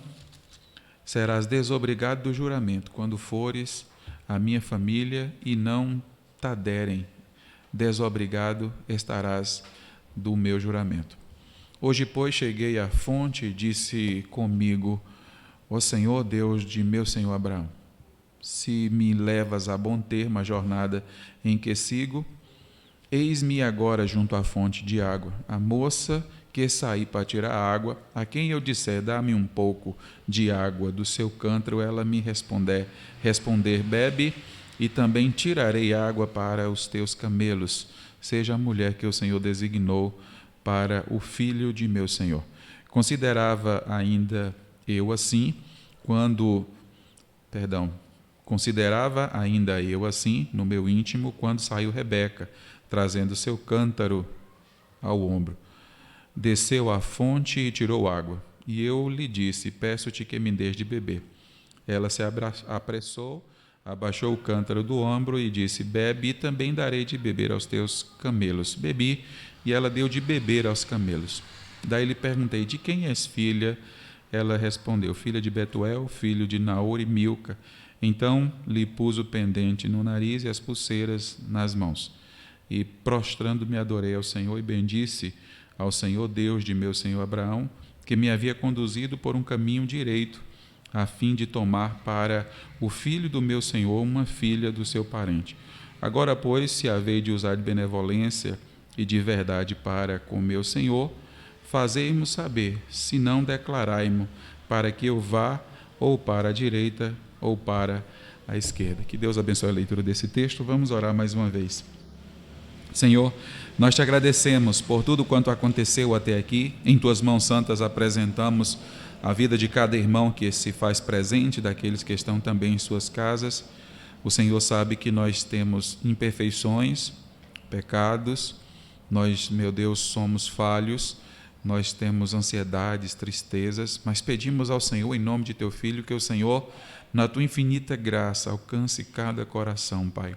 serás desobrigado do juramento quando fores à minha família e não t'aderem. Desobrigado estarás do meu juramento. Hoje, pois, cheguei à fonte e disse comigo: ó Senhor, Deus de meu senhor Abraão, se me levas a bom termo a jornada em que sigo, eis-me agora junto à fonte de água. A moça que saí para tirar água, a quem eu disser: dá-me um pouco de água do seu cântaro, ela me responder: bebe, e também tirarei água para os teus camelos. Seja a mulher que o Senhor designou para o filho de meu senhor. Considerava ainda eu assim, no meu íntimo, quando saiu Rebeca, trazendo seu cântaro ao ombro. Desceu à fonte e tirou água. E eu lhe disse: peço-te que me dês de beber. Ela se apressou, abaixou o cântaro do ombro e disse: bebe, e também darei de beber aos teus camelos. Bebi, e ela deu de beber aos camelos. Daí lhe perguntei: de quem és filha? Ela respondeu: filha de Betuel, filho de Naor e Milca. Então lhe pus o pendente no nariz e as pulseiras nas mãos. E prostrando-me adorei ao Senhor e bendisse ao Senhor, Deus de meu senhor Abraão, que me havia conduzido por um caminho direito, a fim de tomar para o filho do meu senhor uma filha do seu parente. Agora, pois, se havei de usar de benevolência e de verdade para com meu senhor, fazei-mo saber, se não declarai-mo, para que eu vá ou para a direita ou para a esquerda. Que Deus abençoe a leitura desse texto. Vamos orar mais uma vez. Senhor, nós te agradecemos por tudo quanto aconteceu até aqui. Em tuas mãos santas apresentamos a vida de cada irmão que se faz presente, daqueles que estão também em suas casas. O Senhor sabe que nós temos imperfeições, pecados, nós, meu Deus, somos falhos, nós temos ansiedades, tristezas, mas pedimos ao Senhor, em nome de teu Filho, que o Senhor, na tua infinita graça, alcance cada coração, Pai,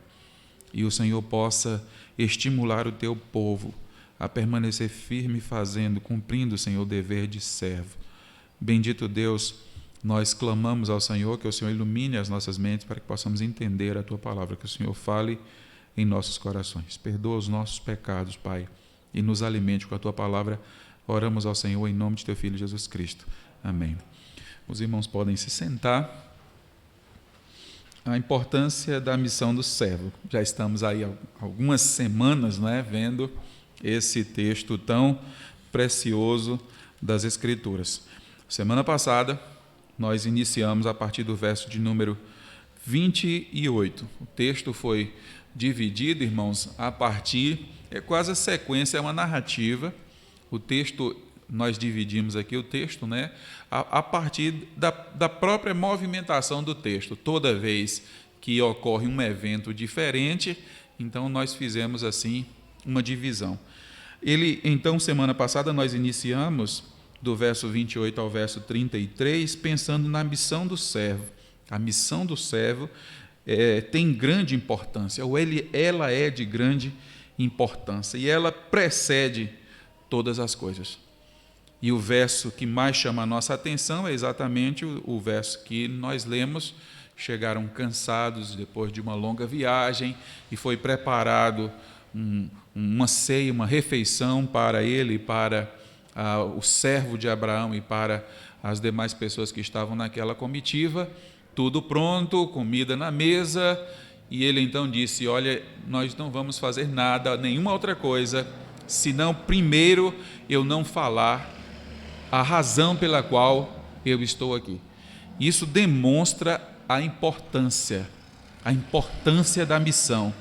e o Senhor possa estimular o teu povo a permanecer firme, cumprindo, Senhor, o dever de servo. Bendito Deus, nós clamamos ao Senhor que o Senhor ilumine as nossas mentes para que possamos entender a tua palavra, que o Senhor fale em nossos corações. Perdoa os nossos pecados, Pai, e nos alimente com a tua palavra. Oramos ao Senhor em nome de teu Filho Jesus Cristo. Amém. Os irmãos podem se sentar. A importância da missão do servo. Já estamos aí há algumas semanas, vendo esse texto tão precioso das Escrituras. Semana passada, nós iniciamos a partir do verso de número 28. O texto foi dividido, irmãos, a partir, é quase a sequência, é uma narrativa. O texto, nós dividimos aqui o texto, a partir da própria movimentação do texto. Toda vez que ocorre um evento diferente, então nós fizemos assim uma divisão. Então, semana passada, nós iniciamos do verso 28 ao verso 33, pensando na missão do servo. A missão do servo tem grande importância, ou ela é de grande importância, e ela precede todas as coisas. E o verso que mais chama a nossa atenção é exatamente o verso que nós lemos. Chegaram cansados depois de uma longa viagem e foi preparado uma ceia, uma refeição para ele, para o servo de Abraão e para as demais pessoas que estavam naquela comitiva. Tudo pronto, comida na mesa, e ele então disse: olha, nós não vamos fazer nada, nenhuma outra coisa, senão primeiro eu não falar a razão pela qual eu estou aqui. Isso demonstra a importância da missão.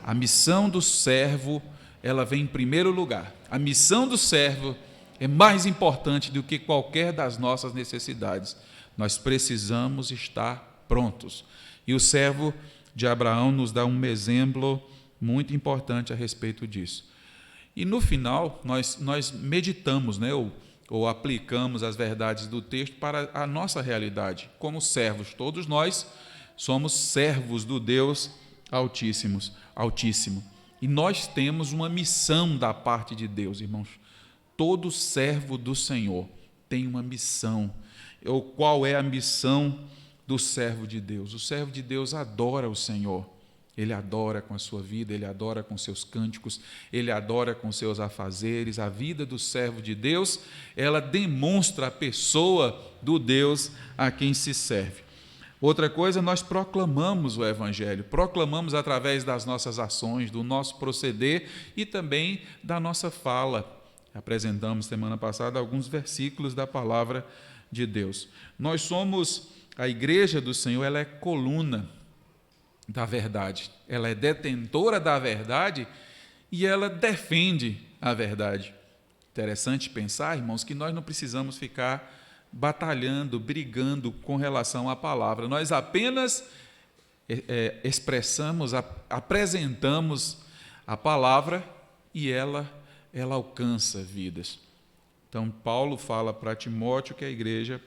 A missão do servo, ela vem em primeiro lugar. A missão do servo é mais importante do que qualquer das nossas necessidades. Nós precisamos estar prontos. E o servo de Abraão nos dá um exemplo muito importante a respeito disso. E no final, nós meditamos, né, ou aplicamos as verdades do texto para a nossa realidade. Como servos, todos nós somos servos do Deus Altíssimo. E nós temos uma missão da parte de Deus, irmãos. Todo servo do Senhor tem uma missão. Ou qual é a missão do servo de Deus? O servo de Deus adora o Senhor. Ele adora com a sua vida, ele adora com seus cânticos, ele adora com seus afazeres. A vida do servo de Deus, ela demonstra a pessoa do Deus a quem se serve. Outra coisa, nós proclamamos o Evangelho, proclamamos através das nossas ações, do nosso proceder e também da nossa fala. Apresentamos semana passada alguns versículos da palavra de Deus. Nós somos, a igreja do Senhor, ela é coluna da verdade, ela é detentora da verdade e ela defende a verdade. Interessante pensar, irmãos, que nós não precisamos ficar batalhando, brigando com relação à palavra. Nós apenas expressamos, apresentamos a palavra e ela alcança vidas. Então, Paulo fala para Timóteo que a igreja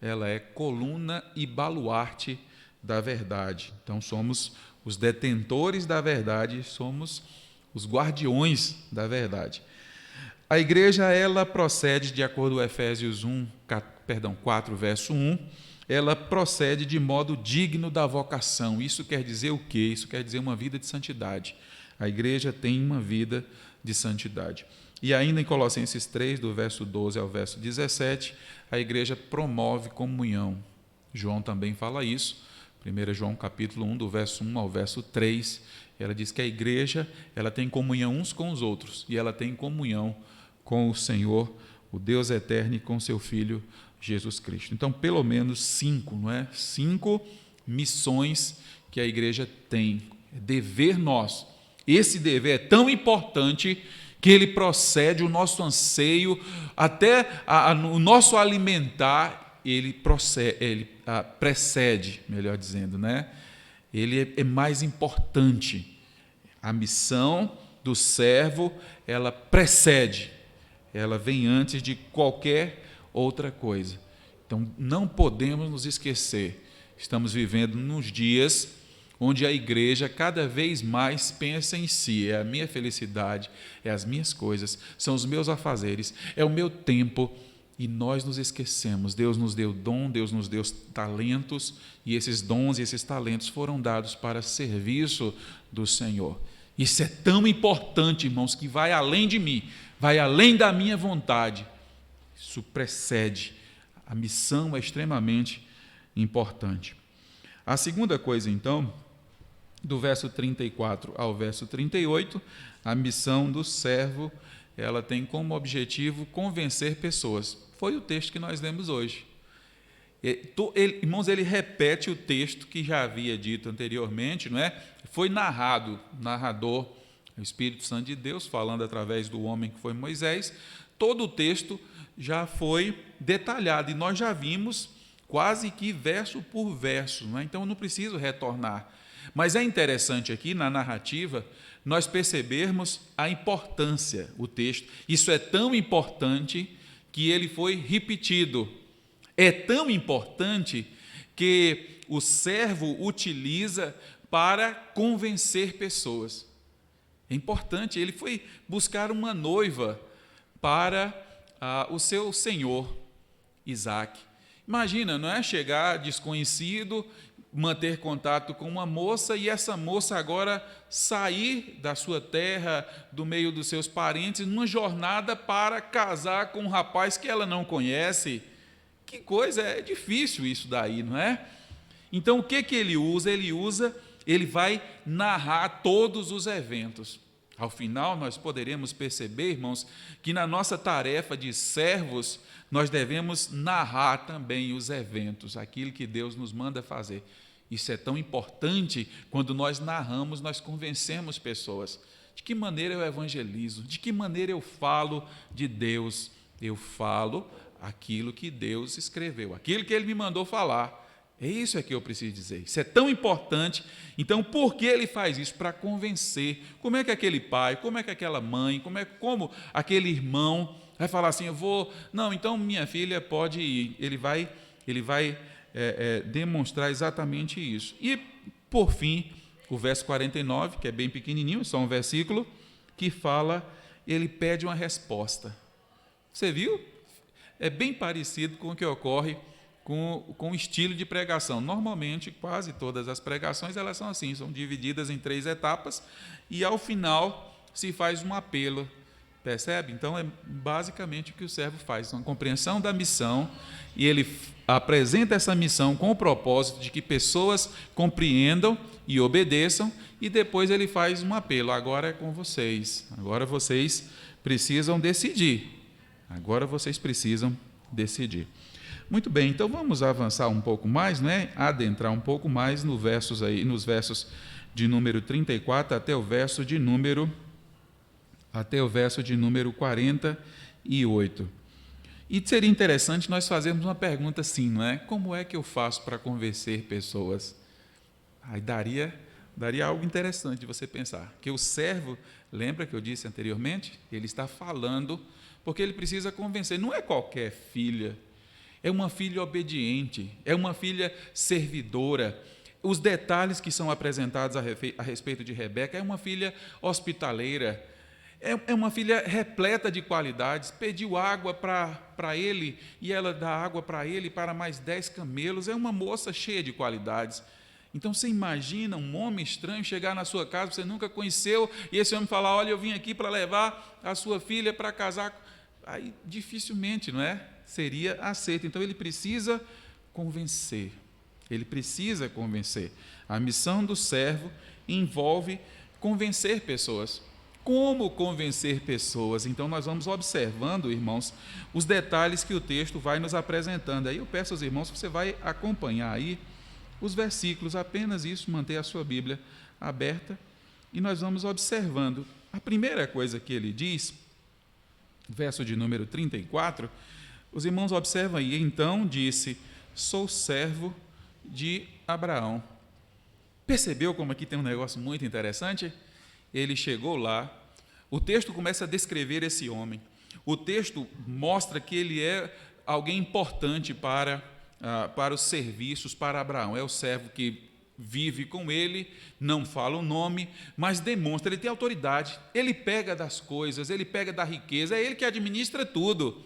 ela é coluna e baluarte da verdade. Então, somos os detentores da verdade, somos os guardiões da verdade. A igreja, ela procede, de acordo com Efésios 4, verso 1, ela procede de modo digno da vocação. Isso quer dizer o quê? Isso quer dizer uma vida de santidade. A igreja tem uma vida de santidade. E ainda em Colossenses 3, do verso 12 ao verso 17, a igreja promove comunhão. João também fala isso. 1 João capítulo 1, do verso 1 ao verso 3, ela diz que a igreja ela tem comunhão uns com os outros, e ela tem comunhão com o Senhor, o Deus eterno, e com seu Filho Jesus Cristo. Então, pelo menos 5, não é? 5 missões que a igreja tem. Dever nosso. Esse dever é tão importante que ele procede, o nosso anseio, até o nosso alimentar, ele precede, melhor dizendo, né? Ele é mais importante. A missão do servo, ela precede, ela vem antes de qualquer outra coisa. Então, não podemos nos esquecer, estamos vivendo nos dias onde a igreja cada vez mais pensa em si, é a minha felicidade, é as minhas coisas, são os meus afazeres, é o meu tempo, e nós nos esquecemos. Deus nos deu dom, Deus nos deu talentos, e esses dons e esses talentos foram dados para serviço do Senhor. Isso é tão importante, irmãos, que vai além de mim, vai além da minha vontade. Isso precede. A missão é extremamente importante. A segunda coisa, então, do verso 34 ao verso 38, a missão do servo, ela tem como objetivo convencer pessoas. Foi o texto que nós lemos hoje. Irmãos, ele repete o texto que já havia dito anteriormente, não é? Foi narrador, o Espírito Santo de Deus, falando através do homem que foi Moisés. Todo o texto já foi detalhado, e nós já vimos quase que verso por verso, não é? Então eu não preciso retornar. Mas é interessante aqui na narrativa nós percebermos a importância, o texto. Isso é tão importante que ele foi repetido. É tão importante que o servo utiliza para convencer pessoas. É importante, ele foi buscar uma noiva para o seu senhor, Isaac. Imagina, não é? Chegar desconhecido, manter contato com uma moça, e essa moça agora sair da sua terra, do meio dos seus parentes, numa jornada para casar com um rapaz que ela não conhece. Que coisa, é difícil isso daí, não é? Então, o que ele usa? Ele vai narrar todos os eventos. Ao final, nós poderemos perceber, irmãos, que na nossa tarefa de servos, nós devemos narrar também os eventos, aquilo que Deus nos manda fazer. Isso é tão importante. Quando nós narramos, nós convencemos pessoas. De que maneira eu evangelizo? De que maneira eu falo de Deus? Eu falo aquilo que Deus escreveu, aquilo que Ele me mandou falar. É isso que eu preciso dizer. Isso é tão importante. Então, por que ele faz isso? Para convencer. Como é que aquele pai, como é que aquela mãe, como aquele irmão vai falar assim, não, então minha filha pode ir. Ele vai demonstrar exatamente isso. E, por fim, o verso 49, que é bem pequenininho, só um versículo, que fala, ele pede uma resposta. Você viu? É bem parecido com o que ocorre com o estilo de pregação. Normalmente, quase todas as pregações, elas são assim, são divididas em 3 etapas, e ao final se faz um apelo. Percebe? Então, é basicamente o que o servo faz, uma compreensão da missão, e ele apresenta essa missão com o propósito de que pessoas compreendam e obedeçam, e depois ele faz um apelo, agora é com vocês, agora vocês precisam decidir, Muito bem, então vamos avançar um pouco mais, né? Adentrar um pouco mais nos versos de número 34 até o verso de número 48. E seria interessante nós fazermos uma pergunta assim, não é? Como é que eu faço para convencer pessoas? Aí daria algo interessante de você pensar. Que o servo, lembra que eu disse anteriormente? Ele está falando porque ele precisa convencer. Não é qualquer filha, é uma filha obediente, é uma filha servidora. Os detalhes que são apresentados a respeito de Rebeca, é uma filha hospitaleira, é uma filha repleta de qualidades, pediu água para ele, e ela dá água para ele para mais 10 camelos, é uma moça cheia de qualidades. Então, você imagina um homem estranho chegar na sua casa, você nunca conheceu, e esse homem falar, olha, eu vim aqui para levar a sua filha para casar. Aí, dificilmente, não é? Seria aceito. Então, ele precisa convencer. A missão do servo envolve convencer pessoas. Como convencer pessoas? Então, nós vamos observando, irmãos, os detalhes que o texto vai nos apresentando. Aí eu peço aos irmãos que você vai acompanhar aí os versículos, apenas isso, manter a sua Bíblia aberta, e nós vamos observando. A primeira coisa que ele diz, verso de número 34, os irmãos observam aí, então disse, sou servo de Abraão. Percebeu como aqui tem um negócio muito interessante? Ele chegou lá, o texto começa a descrever esse homem, o texto mostra que ele é alguém importante para os serviços para Abraão, é o servo que vive com ele, não fala o nome, mas demonstra, ele tem autoridade, ele pega das coisas, ele pega da riqueza, é ele que administra tudo,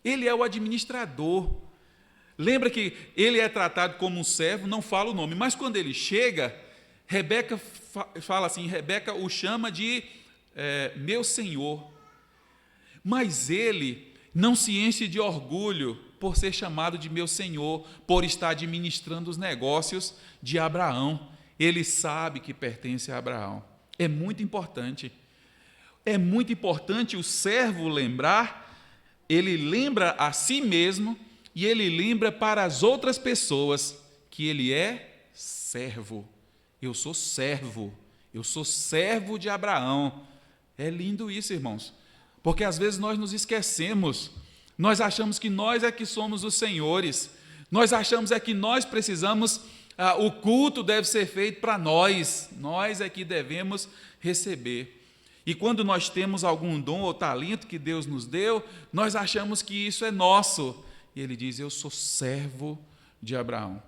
ele é o administrador. Lembra que ele é tratado como um servo, não fala o nome, mas quando ele chega, Rebeca fala assim, Rebeca o chama de meu senhor, mas ele não se enche de orgulho por ser chamado de meu senhor, por estar administrando os negócios de Abraão. Ele sabe que pertence a Abraão. É muito importante o servo lembrar, ele lembra a si mesmo e ele lembra para as outras pessoas que ele é servo. Eu sou servo de Abraão. É lindo isso, irmãos, porque às vezes nós nos esquecemos, nós achamos que nós é que somos os senhores, nós achamos é que nós precisamos, o culto deve ser feito para nós é que devemos receber. E quando nós temos algum dom ou talento que Deus nos deu, nós achamos que isso é nosso. E ele diz, eu sou servo de Abraão.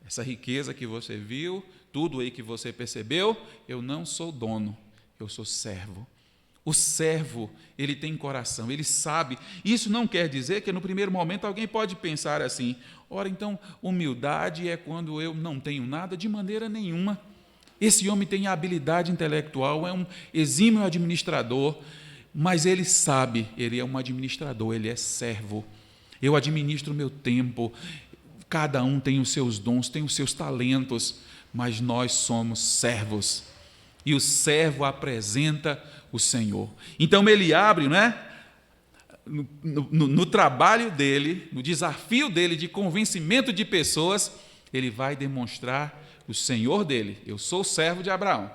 Essa riqueza que você viu, tudo aí que você percebeu, eu não sou dono, eu sou servo. O servo, ele tem coração, ele sabe. Isso não quer dizer que no primeiro momento alguém pode pensar assim, ora, então, humildade é quando eu não tenho nada, de maneira nenhuma. Esse homem tem habilidade intelectual, é um exímio administrador, mas ele sabe, ele é um administrador, ele é servo. Eu administro o meu tempo, cada um tem os seus dons, tem os seus talentos, mas nós somos servos. E o servo apresenta o Senhor. Então ele abre, não é? No trabalho dele, no desafio dele de convencimento de pessoas, ele vai demonstrar o Senhor dele. Eu sou servo de Abraão.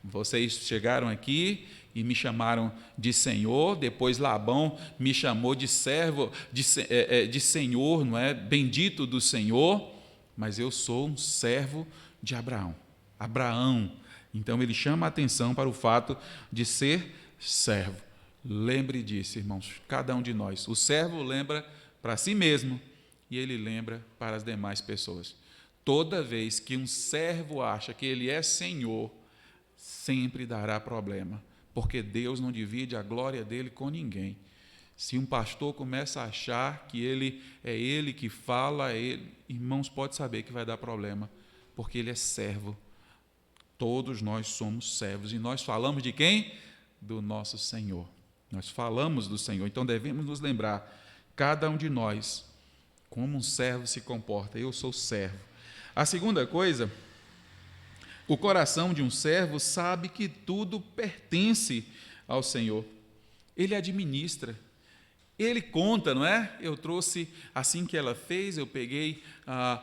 Vocês chegaram aqui e me chamaram de Senhor, depois Labão me chamou de servo, de Senhor, não é? Bendito do Senhor. mas eu sou um servo de Abraão. Abraão. Então ele chama a atenção para o fato de ser servo. Lembre disso, irmãos, cada um de nós. O servo lembra para si mesmo e ele lembra para as demais pessoas. Toda vez que um servo acha que ele é senhor, sempre dará problema, porque Deus não divide a glória dele com ninguém. Se um pastor começa a achar que ele que fala, irmãos, pode saber que vai dar problema, porque ele é servo. Todos nós somos servos. E nós falamos de quem? Do nosso Senhor. Nós falamos do Senhor. Então devemos nos lembrar, cada um de nós, como um servo se comporta. Eu sou servo. A segunda coisa, o coração de um servo sabe que tudo pertence ao Senhor. Ele administra. Ele conta, não é? Eu trouxe, assim que ela fez, eu peguei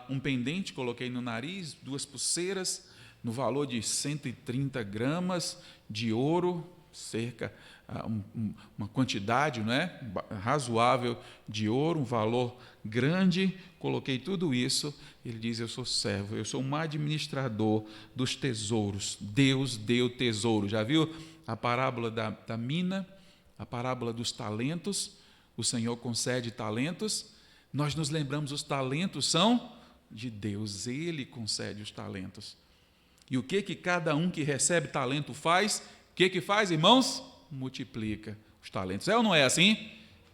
um pendente, coloquei no nariz, 2 pulseiras, no valor de 130 gramas de ouro, cerca, uma quantidade, não é? Razoável de ouro, um valor grande, coloquei tudo isso. Ele diz, eu sou servo, eu sou um administrador dos tesouros. Deus deu tesouro. Já viu a parábola da mina, a parábola dos talentos? O Senhor concede talentos, nós nos lembramos, os talentos são de Deus, Ele concede os talentos. E o que cada um que recebe talento faz? O que faz, irmãos? Multiplica os talentos. É ou não é assim?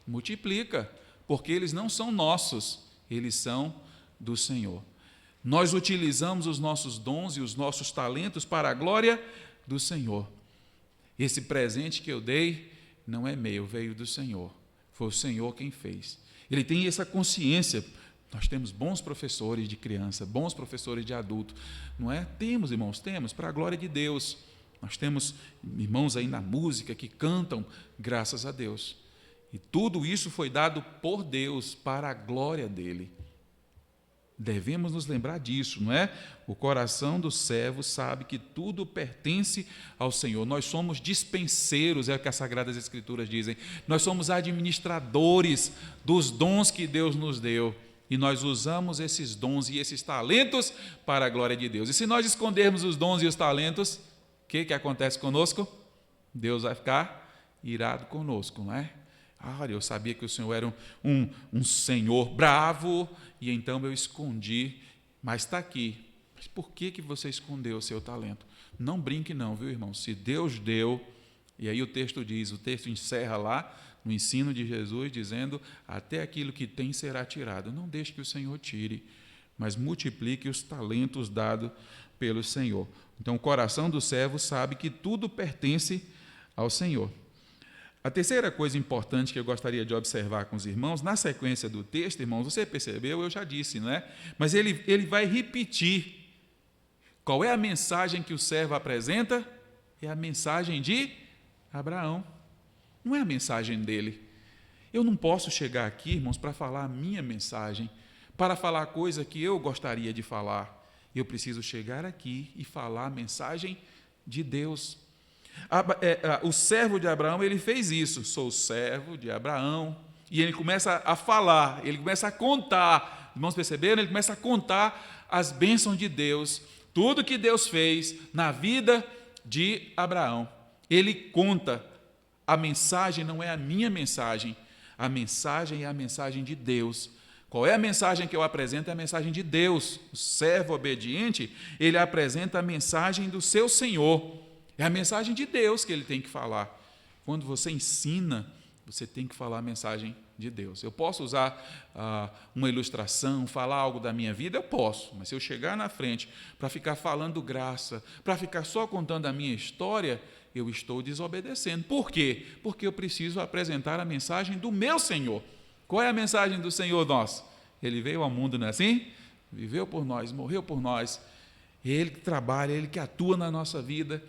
Multiplica, porque eles não são nossos, eles são do Senhor. Nós utilizamos os nossos dons e os nossos talentos para a glória do Senhor. Esse presente que eu dei não é meu, veio do Senhor. Foi o Senhor quem fez. Ele tem essa consciência. Nós temos bons professores de criança, bons professores de adulto, não é? Temos, irmãos, temos, para a glória de Deus. Nós temos irmãos aí na música que cantam, graças a Deus. E tudo isso foi dado por Deus, para a glória dele. Devemos nos lembrar disso, não é? O coração do servo sabe que tudo pertence ao Senhor. Nós somos dispenseiros, é o que as Sagradas Escrituras dizem. Nós somos administradores dos dons que Deus nos deu. E nós usamos esses dons e esses talentos para a glória de Deus. E se nós escondermos os dons e os talentos, o que acontece conosco? Deus vai ficar irado conosco, não é? Eu sabia que o Senhor era um Senhor bravo, e então eu escondi, mas está aqui. Mas por que você escondeu o seu talento? Não brinque não, viu, irmão? Se Deus deu, e aí o texto encerra lá, no ensino de Jesus, dizendo, até aquilo que tem será tirado. Não deixe que o Senhor tire, mas multiplique os talentos dados pelo Senhor. Então, o coração do servo sabe que tudo pertence ao Senhor. A terceira coisa importante que eu gostaria de observar com os irmãos, na sequência do texto, irmãos, você percebeu, eu já disse, não é? Mas ele vai repetir. Qual é a mensagem que o servo apresenta? É a mensagem de Abraão. Não é a mensagem dele. Eu não posso chegar aqui, irmãos, para falar a minha mensagem, para falar coisa que eu gostaria de falar. Eu preciso chegar aqui e falar a mensagem de Deus. O servo de Abraão, ele fez isso. Sou servo de Abraão. E ele começa a falar, ele começa a contar. Irmãos, perceberam? Ele começa a contar as bênçãos de Deus, tudo que Deus fez na vida de Abraão. Ele conta. A mensagem não é a minha mensagem, a mensagem é a mensagem de Deus. Qual é a mensagem que eu apresento? É a mensagem de Deus. O servo obediente, ele apresenta a mensagem do seu Senhor. É a mensagem de Deus que ele tem que falar. Quando você ensina, você tem que falar a mensagem de Deus. Eu posso usar uma ilustração, falar algo da minha vida? Eu posso, mas se eu chegar na frente para ficar falando graça, para ficar só contando a minha história, eu estou desobedecendo. Por quê? Porque eu preciso apresentar a mensagem do meu Senhor. Qual é a mensagem do Senhor nosso? Ele veio ao mundo, não é assim? Viveu por nós, morreu por nós. Ele que trabalha, Ele que atua na nossa vida.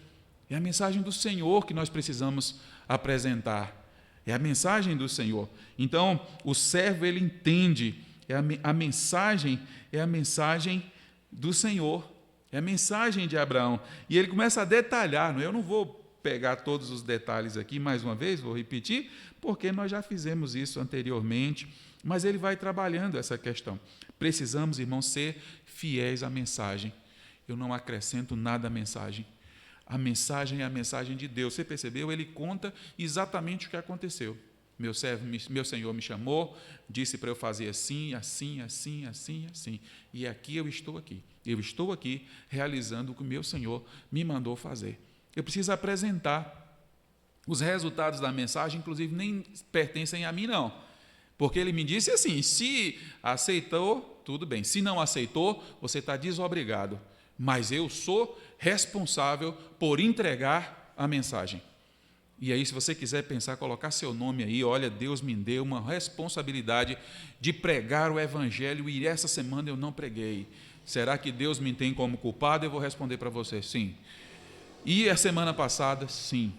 É a mensagem do Senhor que nós precisamos apresentar. É a mensagem do Senhor. Então, o servo, ele entende. A mensagem é a mensagem do Senhor. É a mensagem de Abraão. E ele começa a detalhar. Eu não vou pegar todos os detalhes aqui mais uma vez, vou repetir, porque nós já fizemos isso anteriormente, mas ele vai trabalhando essa questão. Precisamos, irmãos, ser fiéis à mensagem. Eu não acrescento nada à mensagem. A mensagem é a mensagem de Deus. Você percebeu? Ele conta exatamente o que aconteceu. Meu Senhor me chamou, disse para eu fazer assim, assim, assim, assim, assim. E aqui eu estou aqui. Eu estou aqui realizando o que o meu Senhor me mandou fazer. Eu preciso apresentar. Os resultados da mensagem, inclusive, nem pertencem a mim, não. Porque ele me disse assim, se aceitou, tudo bem. Se não aceitou, você está desobrigado. Mas eu sou responsável por entregar a mensagem. E aí, se você quiser pensar, colocar seu nome aí, olha, Deus me deu uma responsabilidade de pregar o Evangelho e essa semana eu não preguei. Será que Deus me tem como culpado? Eu vou responder para você, sim. E a semana passada, sim.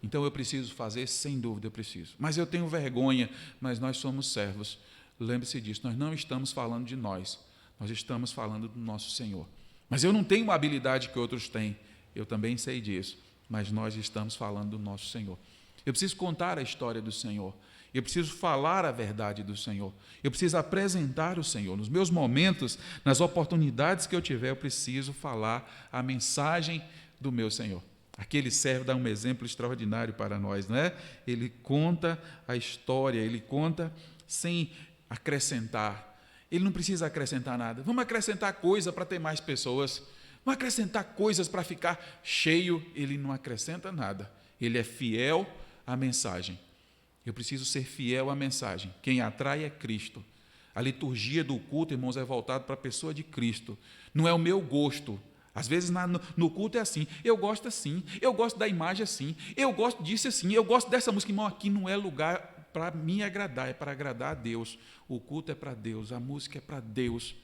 Então eu preciso fazer, sem dúvida eu preciso. Mas eu tenho vergonha, mas nós somos servos. Lembre-se disso, nós não estamos falando de nós estamos falando do nosso Senhor. Mas eu não tenho uma habilidade que outros têm, eu também sei disso, mas nós estamos falando do nosso Senhor. Eu preciso contar a história do Senhor, eu preciso falar a verdade do Senhor, eu preciso apresentar o Senhor. Nos meus momentos, nas oportunidades que eu tiver, eu preciso falar a mensagem do meu Senhor. Aquele servo dá um exemplo extraordinário para nós, não é? Ele conta a história, ele conta sem acrescentar. Ele não precisa acrescentar nada. Vamos acrescentar coisa para ter mais pessoas. Vamos acrescentar coisas para ficar cheio. Ele não acrescenta nada. Ele é fiel à mensagem. Eu preciso ser fiel à mensagem. Quem atrai é Cristo. A liturgia do culto, irmãos, é voltada para a pessoa de Cristo. Não é o meu gosto. Às vezes no culto é assim, eu gosto assim, eu gosto da imagem assim, eu gosto disso assim, eu gosto dessa música. Irmão, aqui não é lugar para me agradar, é para agradar a Deus. O culto é para Deus, a música é para Deus.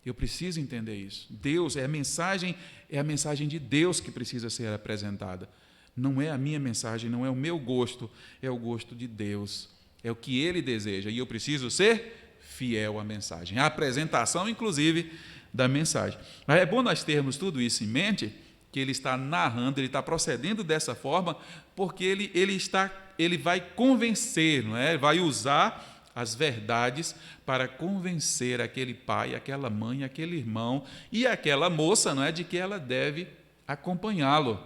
Eu preciso entender isso. Deus é a mensagem de Deus que precisa ser apresentada. Não é a minha mensagem, não é o meu gosto, é o gosto de Deus. É o que Ele deseja e eu preciso ser fiel à mensagem. A apresentação, inclusive, da mensagem. Mas é bom nós termos tudo isso em mente, que ele está narrando, ele está procedendo dessa forma, porque ele vai convencer, não é? Vai usar as verdades para convencer aquele pai, aquela mãe, aquele irmão e aquela moça, não é, de que ela deve acompanhá-lo.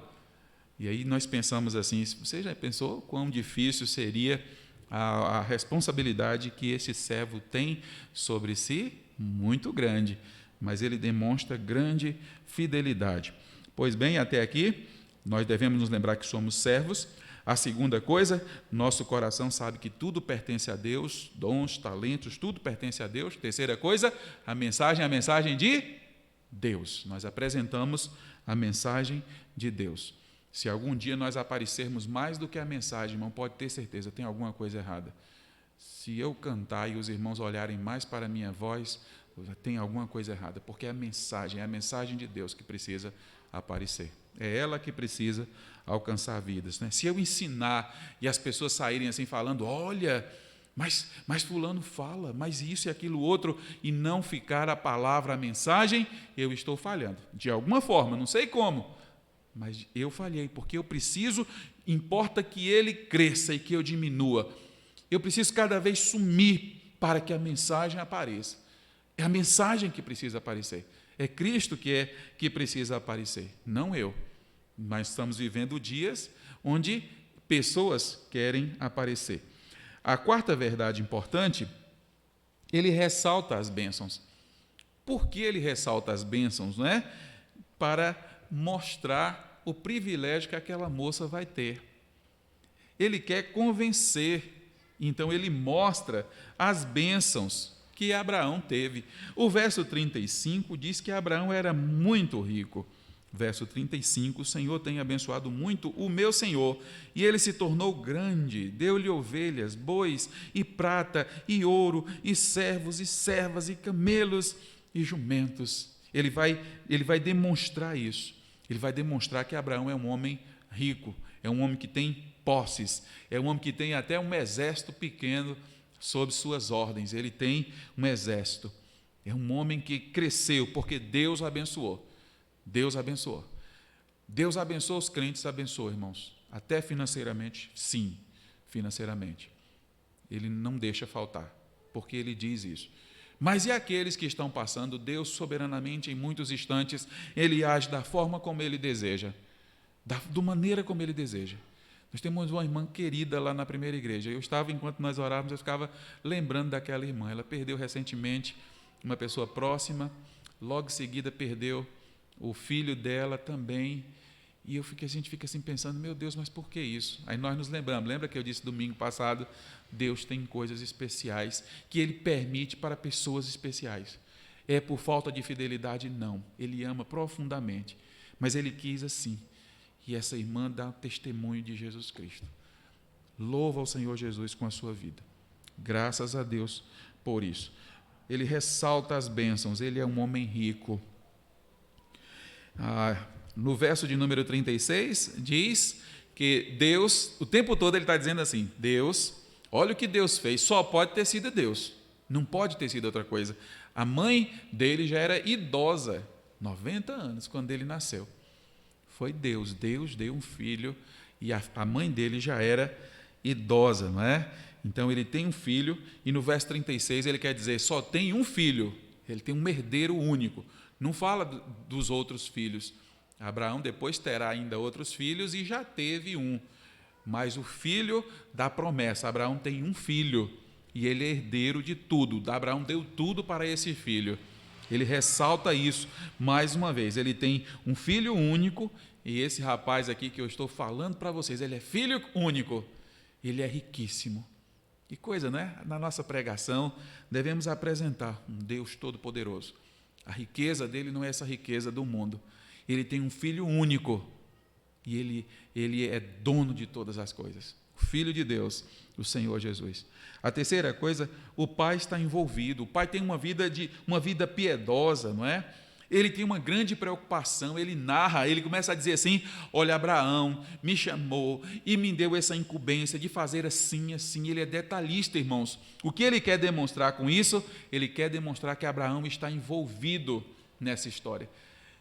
E aí nós pensamos assim, você já pensou quão difícil seria a responsabilidade que esse servo tem sobre si? Muito grande. Mas ele demonstra grande fidelidade. Pois bem, até aqui, nós devemos nos lembrar que somos servos. A segunda coisa, nosso coração sabe que tudo pertence a Deus, dons, talentos, tudo pertence a Deus. Terceira coisa, a mensagem de Deus. Nós apresentamos a mensagem de Deus. Se algum dia nós aparecermos mais do que a mensagem, irmão, pode ter certeza, tem alguma coisa errada. Se eu cantar e os irmãos olharem mais para a minha voz, tem alguma coisa errada, porque é a mensagem de Deus que precisa aparecer. É ela que precisa alcançar vidas, né? Se eu ensinar e as pessoas saírem assim falando, olha, mas fulano fala, mas isso e aquilo outro, e não ficar a palavra, a mensagem, eu estou falhando. De alguma forma, não sei como, mas eu falhei, porque eu preciso, importa que ele cresça e que eu diminua. Eu preciso cada vez sumir para que a mensagem apareça. É a mensagem que precisa aparecer. É Cristo que precisa aparecer, não eu. Mas estamos vivendo dias onde pessoas querem aparecer. A quarta verdade importante, ele ressalta as bênçãos. Por que ele ressalta as bênçãos? Não é? Para mostrar o privilégio que aquela moça vai ter. Ele quer convencer, então ele mostra as bênçãos que Abraão teve. O verso 35 diz que Abraão era muito rico. Verso 35, o Senhor tem abençoado muito o meu Senhor, e ele se tornou grande, deu-lhe ovelhas, bois, e prata, e ouro, e servos, e servas, e camelos, e jumentos. Ele vai demonstrar isso. Ele vai demonstrar que Abraão é um homem rico, é um homem que tem posses, é um homem que tem até um exército pequeno sob suas ordens. Ele tem um exército. É um homem que cresceu porque Deus o abençoou. Deus abençoou. Deus abençoa os crentes, abençoa, irmãos. Até financeiramente, sim, financeiramente. Ele não deixa faltar, porque ele diz isso. Mas e aqueles que estão passando? Deus soberanamente, em muitos instantes, ele age da forma como ele deseja, da maneira como ele deseja. Nós temos uma irmã querida lá na primeira igreja. Eu estava, enquanto nós orávamos, eu ficava lembrando daquela irmã. Ela perdeu recentemente uma pessoa próxima, logo em seguida perdeu o filho dela também. E a gente fica assim pensando, meu Deus, mas por que isso? Aí nós nos lembramos, lembra que eu disse domingo passado, Deus tem coisas especiais que Ele permite para pessoas especiais. É por falta de fidelidade? Não. Ele ama profundamente, mas Ele quis assim. E essa irmã dá testemunho de Jesus Cristo. Louva ao Senhor Jesus com a sua vida. Graças a Deus por isso. Ele ressalta as bênçãos, ele é um homem rico. No verso de número 36, diz que Deus, o tempo todo ele está dizendo assim, Deus, olha o que Deus fez, só pode ter sido Deus, não pode ter sido outra coisa. A mãe dele já era idosa, 90 anos, quando ele nasceu. Foi Deus deu um filho e a mãe dele já era idosa, não é? Então ele tem um filho e no verso 36 ele quer dizer, só tem um filho, ele tem um herdeiro único, não fala dos outros filhos. Abraão depois terá ainda outros filhos e já teve um, mas o filho da promessa, Abraão tem um filho e ele é herdeiro de tudo, Abraão deu tudo para esse filho. Ele ressalta isso mais uma vez, ele tem um filho único e esse rapaz aqui que eu estou falando para vocês, ele é filho único, ele é riquíssimo. Que coisa, né? Na nossa pregação devemos apresentar um Deus todo-poderoso. A riqueza dele não é essa riqueza do mundo. Ele tem um filho único e ele é dono de todas as coisas. O Filho de Deus, o Senhor Jesus. A terceira coisa, o pai está envolvido. O pai tem uma vida piedosa, não é? Ele tem uma grande preocupação, ele narra, ele começa a dizer assim, olha, Abraão me chamou e me deu essa incumbência de fazer assim, assim. Ele é detalhista, irmãos. O que ele quer demonstrar com isso? Ele quer demonstrar que Abraão está envolvido nessa história.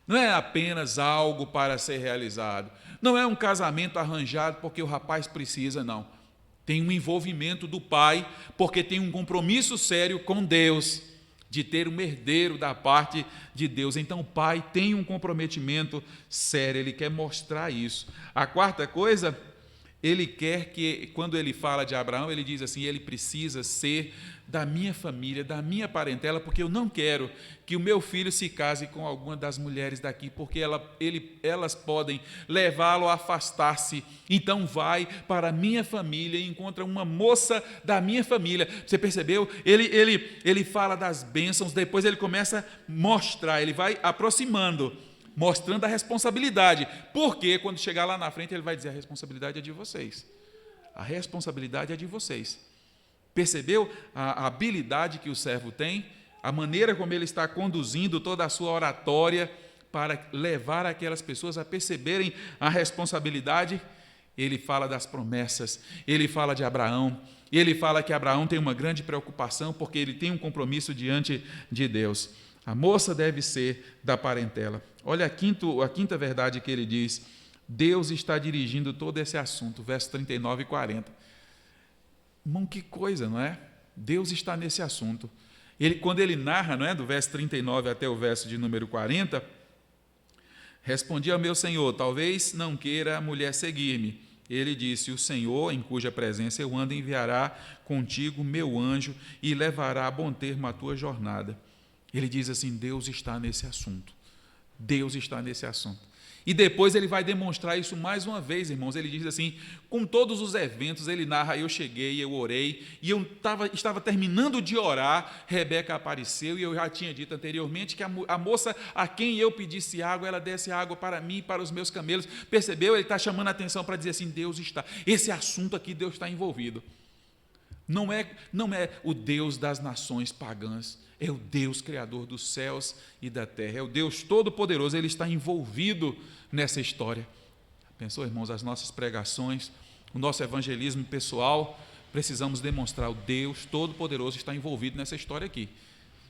Não é apenas algo para ser realizado. Não é um casamento arranjado porque o rapaz precisa, não. Tem um envolvimento do pai, porque tem um compromisso sério com Deus, de ter um herdeiro da parte de Deus. Então o pai tem um comprometimento sério, ele quer mostrar isso. A quarta coisa, ele quer que, quando ele fala de Abraão, ele diz assim, ele precisa ser da minha família, da minha parentela, porque eu não quero que o meu filho se case com alguma das mulheres daqui, porque elas podem levá-lo a afastar-se. Então vai para a minha família e encontra uma moça da minha família. Você percebeu? Ele fala das bênçãos, depois ele começa a mostrar, ele vai aproximando, mostrando a responsabilidade, porque quando chegar lá na frente ele vai dizer, a responsabilidade é de vocês, a responsabilidade é de vocês. Percebeu a habilidade que o servo tem, a maneira como ele está conduzindo toda a sua oratória para levar aquelas pessoas a perceberem a responsabilidade? Ele fala das promessas, ele fala de Abraão, e ele fala que Abraão tem uma grande preocupação porque ele tem um compromisso diante de Deus. A moça deve ser da parentela. Olha a quinta verdade que ele diz, Deus está dirigindo todo esse assunto, versos 39 e 40. Irmão, que coisa, não é? Deus está nesse assunto. Quando ele narra, não é, do verso 39 até o verso de número 40, respondi ao meu Senhor, talvez não queira a mulher seguir-me. Ele disse, o Senhor, em cuja presença eu ando, enviará contigo meu anjo e levará a bom termo a tua jornada. Ele diz assim, Deus está nesse assunto. Deus está nesse assunto. E depois ele vai demonstrar isso mais uma vez, irmãos. Ele diz assim, com todos os eventos, ele narra, eu cheguei, eu orei, e eu estava terminando de orar, Rebeca apareceu, e eu já tinha dito anteriormente que a moça a quem eu pedisse água, ela desse água para mim e para os meus camelos. Percebeu? Ele está chamando a atenção para dizer assim, Deus está, esse assunto aqui, Deus está envolvido. Não é o Deus das nações pagãs, é o Deus criador dos céus e da terra, é o Deus todo-poderoso, ele está envolvido nessa história. Pensou, irmãos, as nossas pregações, o nosso evangelismo pessoal, precisamos demonstrar o Deus todo-poderoso está envolvido nessa história aqui.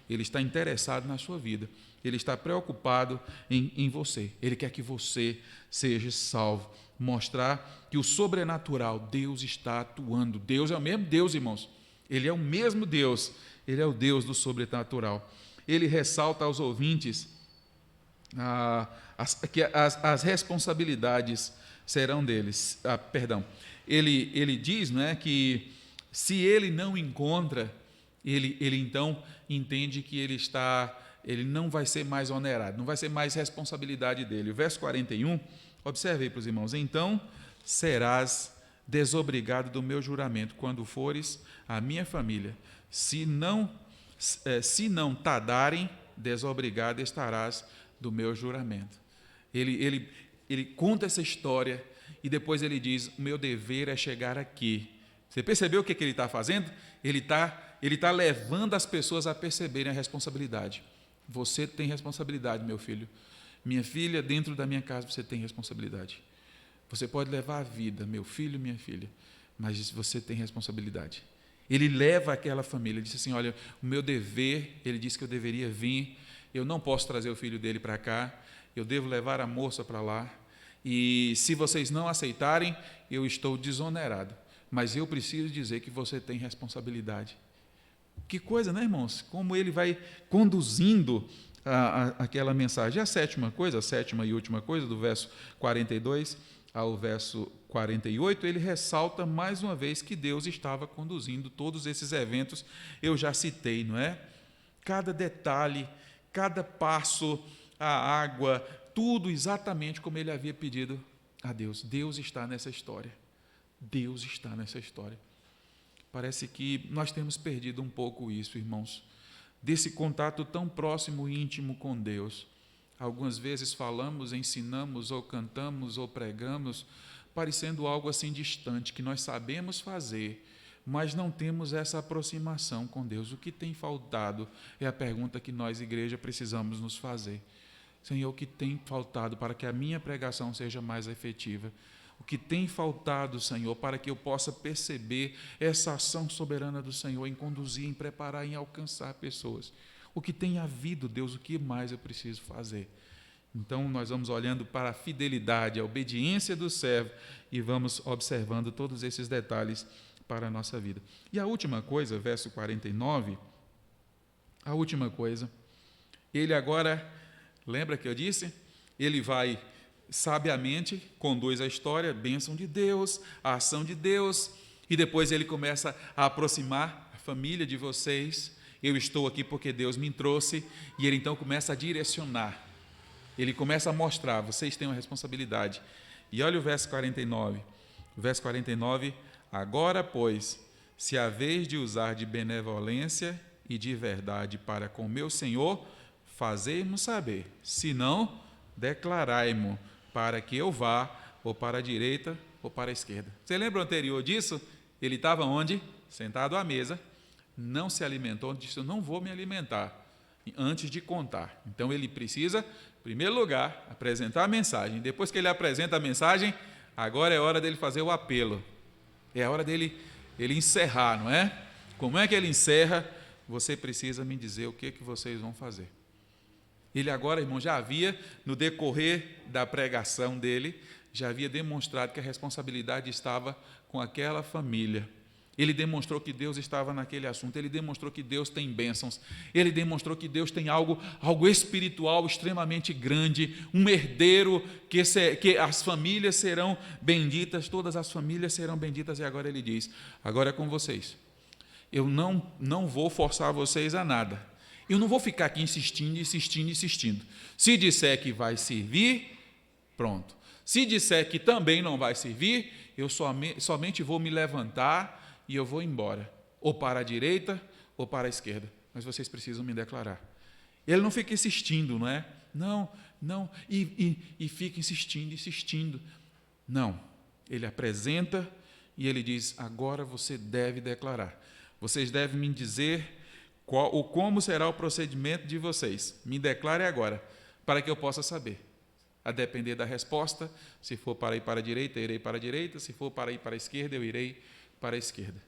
Ele está interessado na sua vida, ele está preocupado em você, ele quer que você seja salvo, mostrar que o sobrenatural, Deus está atuando. Deus é o mesmo Deus, irmãos. Ele é o mesmo Deus. Ele é o Deus do sobrenatural. Ele ressalta aos ouvintes que as responsabilidades serão deles. Ele diz, não é, que se ele não encontra, ele então entende que ele não vai ser mais onerado, não vai ser mais responsabilidade dele. O verso 41, observe aí para os irmãos: então serás desobrigado do meu juramento quando fores à minha família. Se não tardarem, desobrigado estarás do meu juramento. Ele conta essa história e depois ele diz: o meu dever é chegar aqui. Você percebeu o que ele está fazendo? Ele está levando as pessoas a perceberem a responsabilidade. Você tem responsabilidade, meu filho. Minha filha, dentro da minha casa você tem responsabilidade. Você pode levar a vida, meu filho, minha filha, mas você tem responsabilidade. Ele leva aquela família, ele disse assim: olha, o meu dever, ele disse que eu deveria vir, eu não posso trazer o filho dele para cá, eu devo levar a moça para lá, e se vocês não aceitarem, eu estou desonerado, mas eu preciso dizer que você tem responsabilidade. Que coisa, né, irmãos? Como ele vai conduzindo aquela mensagem. A sétima e última coisa, do verso 42 ao verso 48, ele ressalta mais uma vez que Deus estava conduzindo todos esses eventos. Eu já citei, não é? Cada detalhe, cada passo, a água, tudo exatamente como ele havia pedido a Deus. Deus está nessa história. Deus está nessa história. Parece que nós temos perdido um pouco isso, irmãos, desse contato tão próximo e íntimo com Deus. Algumas vezes falamos, ensinamos, ou cantamos, ou pregamos, parecendo algo assim distante, que nós sabemos fazer, mas não temos essa aproximação com Deus. O que tem faltado é a pergunta que nós, igreja, precisamos nos fazer. Senhor, o que tem faltado para que a minha pregação seja mais efetiva? O que tem faltado, Senhor, para que eu possa perceber essa ação soberana do Senhor em conduzir, em preparar, em alcançar pessoas? O que tem havido, Deus, o que mais eu preciso fazer? Então, nós vamos olhando para a fidelidade, a obediência do servo e vamos observando todos esses detalhes para a nossa vida. E a última coisa, verso 49, a última coisa, ele agora, lembra que eu disse? Ele vai sabiamente, conduz a história, bênção de Deus, a ação de Deus, e depois ele começa a aproximar a família de vocês. Eu estou aqui porque Deus me trouxe, e ele então começa a direcionar, ele começa a mostrar, vocês têm uma responsabilidade. E olha o verso 49, agora, pois, se a vez de usar de benevolência e de verdade para com meu Senhor, fazei-mo saber, se não, declarai-mo, para que eu vá, ou para a direita, ou para a esquerda. Você lembra o anterior disso? Ele estava onde? Sentado à mesa, não se alimentou, disse: eu não vou me alimentar antes de contar. Então ele precisa, em primeiro lugar, apresentar a mensagem. Depois que ele apresenta a mensagem, agora é hora dele fazer o apelo. É a hora dele encerrar, não é? Como é que ele encerra? Você precisa me dizer o que vocês vão fazer. Ele agora, irmão, já havia, no decorrer da pregação dele, já havia demonstrado que a responsabilidade estava com aquela família. Ele demonstrou que Deus estava naquele assunto, ele demonstrou que Deus tem bênçãos, ele demonstrou que Deus tem algo espiritual extremamente grande, um herdeiro que as famílias serão benditas, todas as famílias serão benditas, e agora ele diz: agora é com vocês. Eu não vou forçar vocês a nada. Eu não vou ficar aqui insistindo. Se disser que vai servir, pronto. Se disser que também não vai servir, eu somente vou me levantar e eu vou embora, ou para a direita ou para a esquerda. Mas vocês precisam me declarar. Ele não fica insistindo, não é? Não, e fica insistindo. Não, ele apresenta e ele diz: agora você deve declarar. Vocês devem me dizer como será o procedimento de vocês. Me declare agora, para que eu possa saber. A depender da resposta, se for para ir para a direita, eu irei para a direita, se for para ir para a esquerda, eu irei para a esquerda.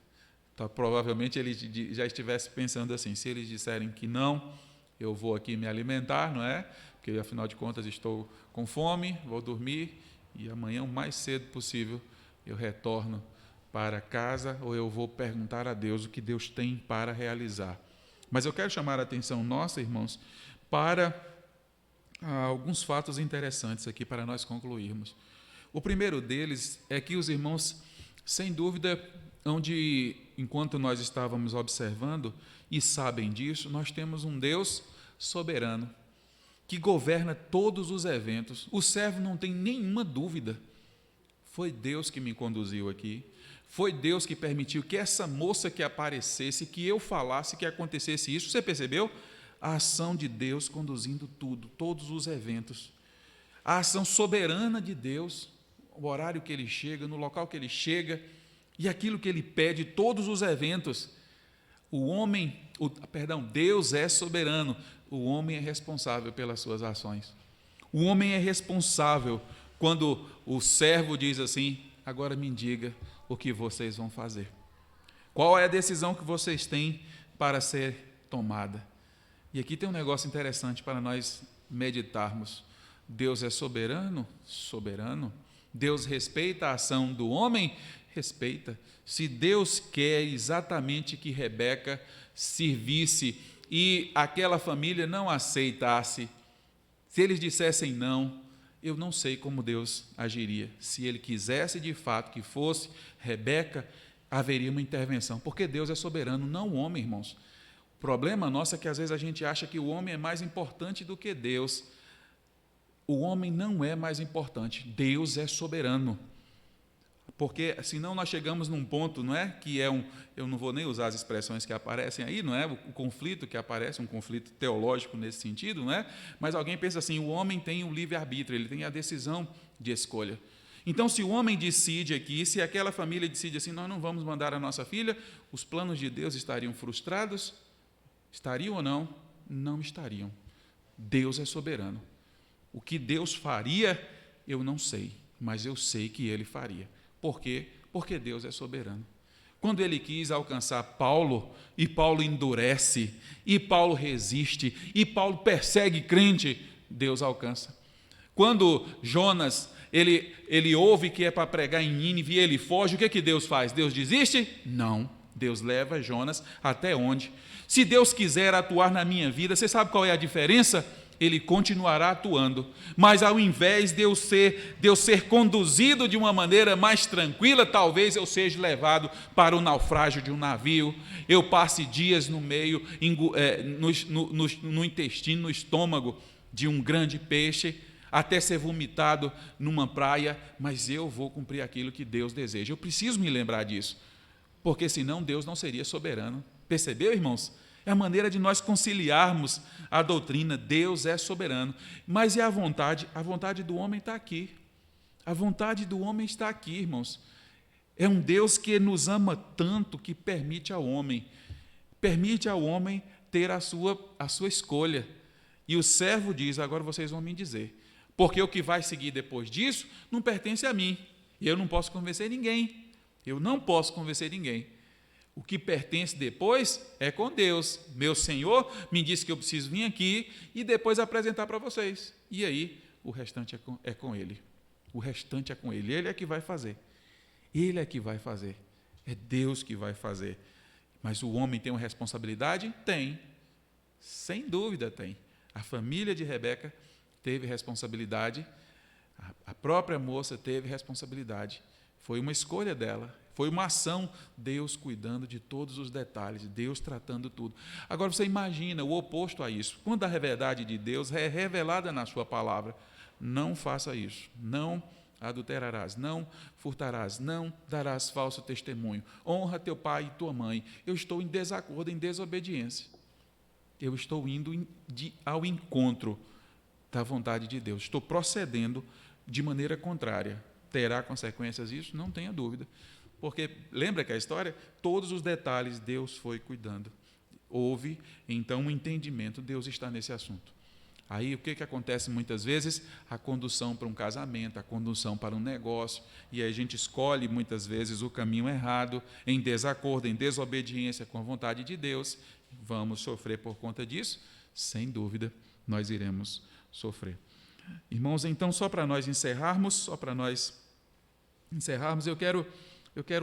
Então, provavelmente ele já estivesse pensando assim: se eles disserem que não, eu vou aqui me alimentar, não é? Porque afinal de contas estou com fome, vou dormir e amanhã, o mais cedo possível, eu retorno para casa ou eu vou perguntar a Deus o que Deus tem para realizar. Mas eu quero chamar a atenção nossa, irmãos, para alguns fatos interessantes aqui para nós concluirmos. O primeiro deles é que os irmãos, sem dúvida, enquanto nós estávamos observando e sabem disso, nós temos um Deus soberano que governa todos os eventos. O servo não tem nenhuma dúvida. Foi Deus que me conduziu aqui. Foi Deus que permitiu que essa moça que aparecesse, que eu falasse, que acontecesse isso. Você percebeu? A ação de Deus conduzindo tudo, todos os eventos. A ação soberana de Deus, o horário que Ele chega, no local que Ele chega, e aquilo que Ele pede, todos os eventos. Deus é soberano, o homem é responsável pelas suas ações. O homem é responsável quando o servo diz assim: agora me diga o que vocês vão fazer. Qual é a decisão que vocês têm para ser tomada? E aqui tem um negócio interessante para nós meditarmos. Deus é soberano? Soberano. Deus respeita a ação do homem? Respeita. Se Deus quer exatamente que Rebeca servisse e aquela família não aceitasse, se eles dissessem não, eu não sei como Deus agiria. Se Ele quisesse de fato que fosse Rebeca, haveria uma intervenção, porque Deus é soberano, não o homem, irmãos. O problema nosso é que às vezes a gente acha que o homem é mais importante do que Deus. O homem não é mais importante, Deus é soberano. Porque senão nós chegamos num ponto, não é? Que é eu não vou nem usar as expressões que aparecem aí, não é? O conflito que aparece, um conflito teológico nesse sentido, não é? Mas alguém pensa assim: o homem tem o livre-arbítrio, ele tem a decisão de escolha. Então, se o homem decide aqui, se aquela família decide assim: nós não vamos mandar a nossa filha, os planos de Deus estariam frustrados? Estariam ou não? Não estariam. Deus é soberano. O que Deus faria, eu não sei, mas eu sei que Ele faria. Por quê? Porque Deus é soberano. Quando Ele quis alcançar Paulo, e Paulo endurece, e Paulo resiste, e Paulo persegue crente, Deus alcança. Quando Jonas, ele ouve que é para pregar em Nínive e ele foge, o que Deus faz? Deus desiste? Não. Deus leva Jonas até onde? Se Deus quiser atuar na minha vida, você sabe qual é a diferença? Ele continuará atuando, mas ao invés de eu ser conduzido de uma maneira mais tranquila, talvez eu seja levado para o naufrágio de um navio, eu passe dias no meio, no intestino, no estômago de um grande peixe, até ser vomitado numa praia, mas eu vou cumprir aquilo que Deus deseja. Eu preciso me lembrar disso, porque senão Deus não seria soberano. Percebeu, irmãos? É a maneira de nós conciliarmos a doutrina. Deus é soberano. Mas e a vontade? A vontade do homem está aqui. A vontade do homem está aqui, irmãos. É um Deus que nos ama tanto que permite ao homem ter a sua escolha. E o servo diz: agora vocês vão me dizer, porque o que vai seguir depois disso não pertence a mim. E eu não posso convencer ninguém. Eu não posso convencer ninguém. O que pertence depois é com Deus. Meu Senhor me disse que eu preciso vir aqui e depois apresentar para vocês. E aí, o restante é com Ele. O restante é com Ele. Ele é que vai fazer. Ele é que vai fazer. É Deus que vai fazer. Mas o homem tem uma responsabilidade? Tem. Sem dúvida tem. A família de Rebeca teve responsabilidade. A própria moça teve responsabilidade. Foi uma escolha dela. Foi uma ação, Deus cuidando de todos os detalhes, Deus tratando tudo. Agora você imagina o oposto a isso. Quando a verdade de Deus é revelada na sua palavra, não faça isso, não adulterarás, não furtarás, não darás falso testemunho, honra teu pai e tua mãe. Eu estou em desacordo, em desobediência. Eu estou indo ao encontro da vontade de Deus. Estou procedendo de maneira contrária. Terá consequências isso? Não tenha dúvida. Porque, lembra que a história? Todos os detalhes Deus foi cuidando. Houve, então, um entendimento, Deus está nesse assunto. Aí, o que acontece muitas vezes? A condução para um casamento, a condução para um negócio, e aí a gente escolhe, muitas vezes, o caminho errado, em desacordo, em desobediência com a vontade de Deus. Vamos sofrer por conta disso? Sem dúvida, nós iremos sofrer. Irmãos, então, só para nós encerrarmos, eu quero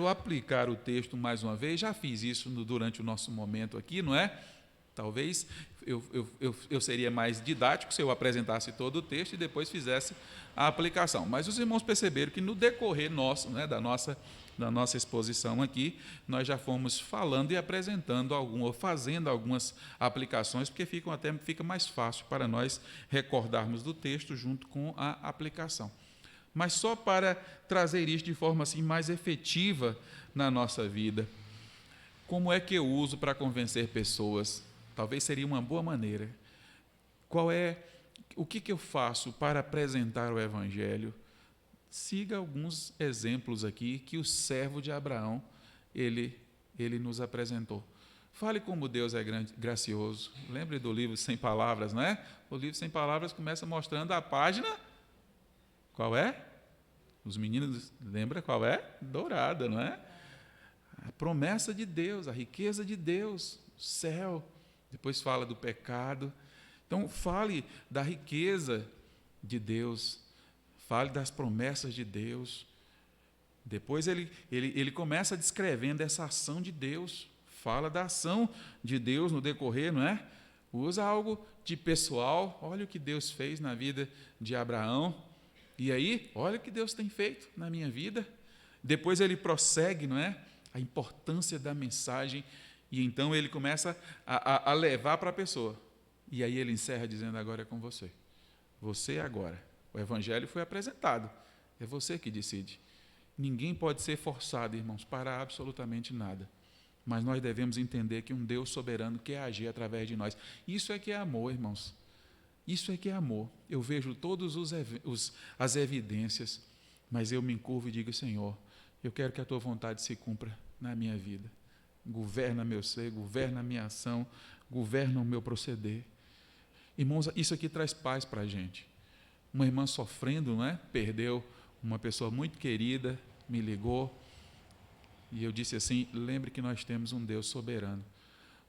aplicar o texto mais uma vez. Já fiz isso durante o nosso momento aqui, não é? Talvez eu seria mais didático se eu apresentasse todo o texto e depois fizesse a aplicação. Mas os irmãos perceberam que no decorrer nosso, né, da nossa exposição aqui, nós já fomos falando e apresentando ou fazendo algumas aplicações, porque fica mais fácil para nós recordarmos do texto junto com a aplicação. Mas só para trazer isso de forma assim mais efetiva na nossa vida. Como é que eu uso para convencer pessoas? Talvez seria uma boa maneira. O que eu faço para apresentar o Evangelho? Siga alguns exemplos aqui que o servo de Abraão, ele nos apresentou. Fale como Deus é gracioso. Lembre do livro Sem Palavras, não é? O livro Sem Palavras começa mostrando a página. Qual é? Os meninos, lembra qual é? Dourada, não é? A promessa de Deus, a riqueza de Deus, o céu. Depois fala do pecado. Então, fale da riqueza de Deus, fale das promessas de Deus. Depois ele começa descrevendo essa ação de Deus, fala da ação de Deus no decorrer, não é? Usa algo de pessoal, olha o que Deus fez na vida de Abraão, e aí, olha o que Deus tem feito na minha vida. Depois ele prossegue, não é? A importância da mensagem. E então ele começa a levar para a pessoa. E aí ele encerra dizendo: agora é com você. Você agora. O Evangelho foi apresentado. É você que decide. Ninguém pode ser forçado, irmãos, para absolutamente nada. Mas nós devemos entender que um Deus soberano quer agir através de nós. Isso é que é amor, irmãos. Isso é que é amor. Eu vejo todas as evidências, mas eu me encurvo e digo: Senhor, eu quero que a tua vontade se cumpra na minha vida. Governa meu ser, governa a minha ação, governa o meu proceder. Irmãos, isso aqui traz paz para a gente. Uma irmã sofrendo, não é? Perdeu uma pessoa muito querida, me ligou, e eu disse assim: lembre que nós temos um Deus soberano.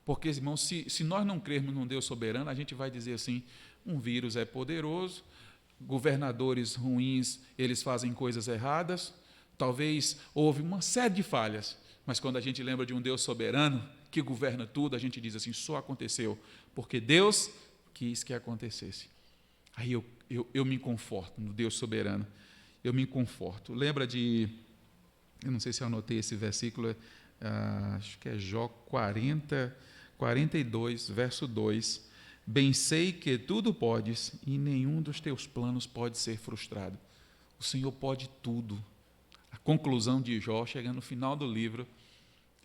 Porque, irmãos, se nós não crermos num Deus soberano, a gente vai dizer assim: um vírus é poderoso, governadores ruins, eles fazem coisas erradas, talvez houve uma série de falhas. Mas quando a gente lembra de um Deus soberano, que governa tudo, a gente diz assim: só aconteceu, porque Deus quis que acontecesse. Aí eu me conforto no Deus soberano, eu me conforto. Lembra de, eu não sei se eu anotei esse versículo, acho que é Jó 42, verso 2. Bem sei que tudo podes e nenhum dos teus planos pode ser frustrado. O Senhor pode tudo. A conclusão de Jó, chegando no final do livro,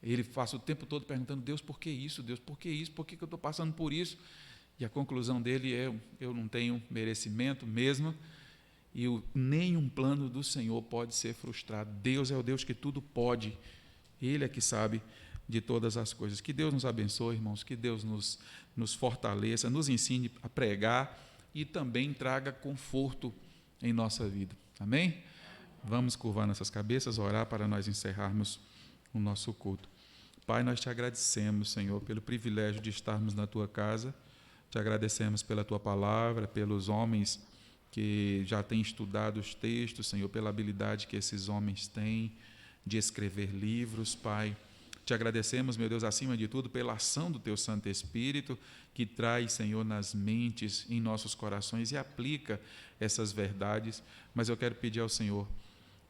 ele passa o tempo todo perguntando: Deus, por que isso? Deus, por que isso? Por que eu estou passando por isso? E a conclusão dele é: eu não tenho merecimento mesmo, e nenhum plano do Senhor pode ser frustrado. Deus é o Deus que tudo pode. Ele é que sabe de todas as coisas. Que Deus nos abençoe, irmãos, que Deus nos fortaleça, nos ensine a pregar e também traga conforto em nossa vida. Amém? Vamos curvar nossas cabeças, orar para nós encerrarmos o nosso culto. Pai, nós te agradecemos, Senhor, pelo privilégio de estarmos na tua casa. Te agradecemos pela tua palavra, pelos homens que já têm estudado os textos, Senhor, pela habilidade que esses homens têm de escrever livros, Pai. Te agradecemos, meu Deus, acima de tudo, pela ação do teu Santo Espírito, que traz, Senhor, nas mentes, em nossos corações e aplica essas verdades. Mas eu quero pedir ao Senhor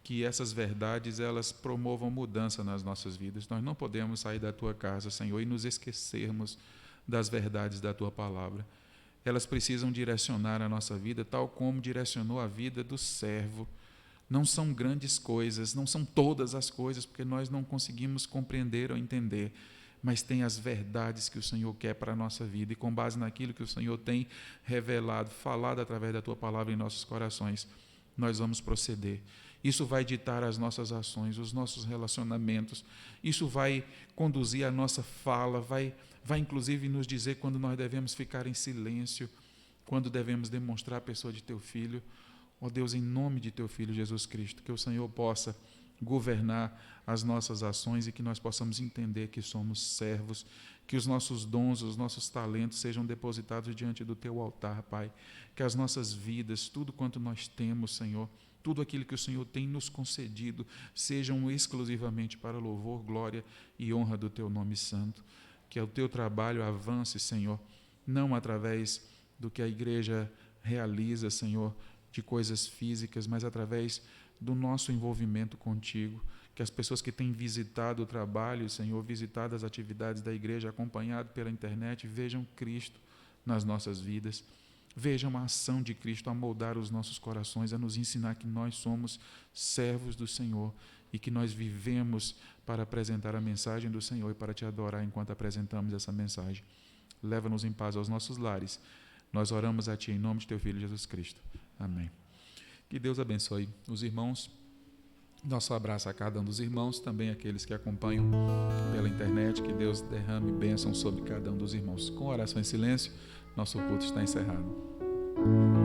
que essas verdades, elas promovam mudança nas nossas vidas. Nós não podemos sair da tua casa, Senhor, e nos esquecermos das verdades da tua palavra. Elas precisam direcionar a nossa vida, tal como direcionou a vida do servo. Não são grandes coisas, não são todas as coisas, porque nós não conseguimos compreender ou entender, mas tem as verdades que o Senhor quer para a nossa vida, e com base naquilo que o Senhor tem revelado, falado através da tua palavra em nossos corações, nós vamos proceder. Isso vai ditar as nossas ações, os nossos relacionamentos, isso vai conduzir a nossa fala, vai inclusive nos dizer quando nós devemos ficar em silêncio, quando devemos demonstrar a pessoa de teu Filho. Ó Deus, em nome de teu Filho Jesus Cristo, que o Senhor possa governar as nossas ações e que nós possamos entender que somos servos, que os nossos dons, os nossos talentos sejam depositados diante do Teu altar, Pai. Que as nossas vidas, tudo quanto nós temos, Senhor, tudo aquilo que o Senhor tem nos concedido, sejam exclusivamente para louvor, glória e honra do Teu nome santo. Que o Teu trabalho avance, Senhor, não através do que a igreja realiza, Senhor, de coisas físicas, mas através do nosso envolvimento contigo. Que as pessoas que têm visitado o trabalho, Senhor, visitado as atividades da igreja, acompanhado pela internet, vejam Cristo nas nossas vidas, vejam a ação de Cristo a moldar os nossos corações, a nos ensinar que nós somos servos do Senhor e que nós vivemos para apresentar a mensagem do Senhor e para te adorar enquanto apresentamos essa mensagem. Leva-nos em paz aos nossos lares. Nós oramos a Ti em nome de Teu Filho Jesus Cristo. Amém. Que Deus abençoe os irmãos. Nosso abraço a cada um dos irmãos, também aqueles que acompanham pela internet. Que Deus derrame bênção sobre cada um dos irmãos. Com oração em silêncio, nosso culto está encerrado.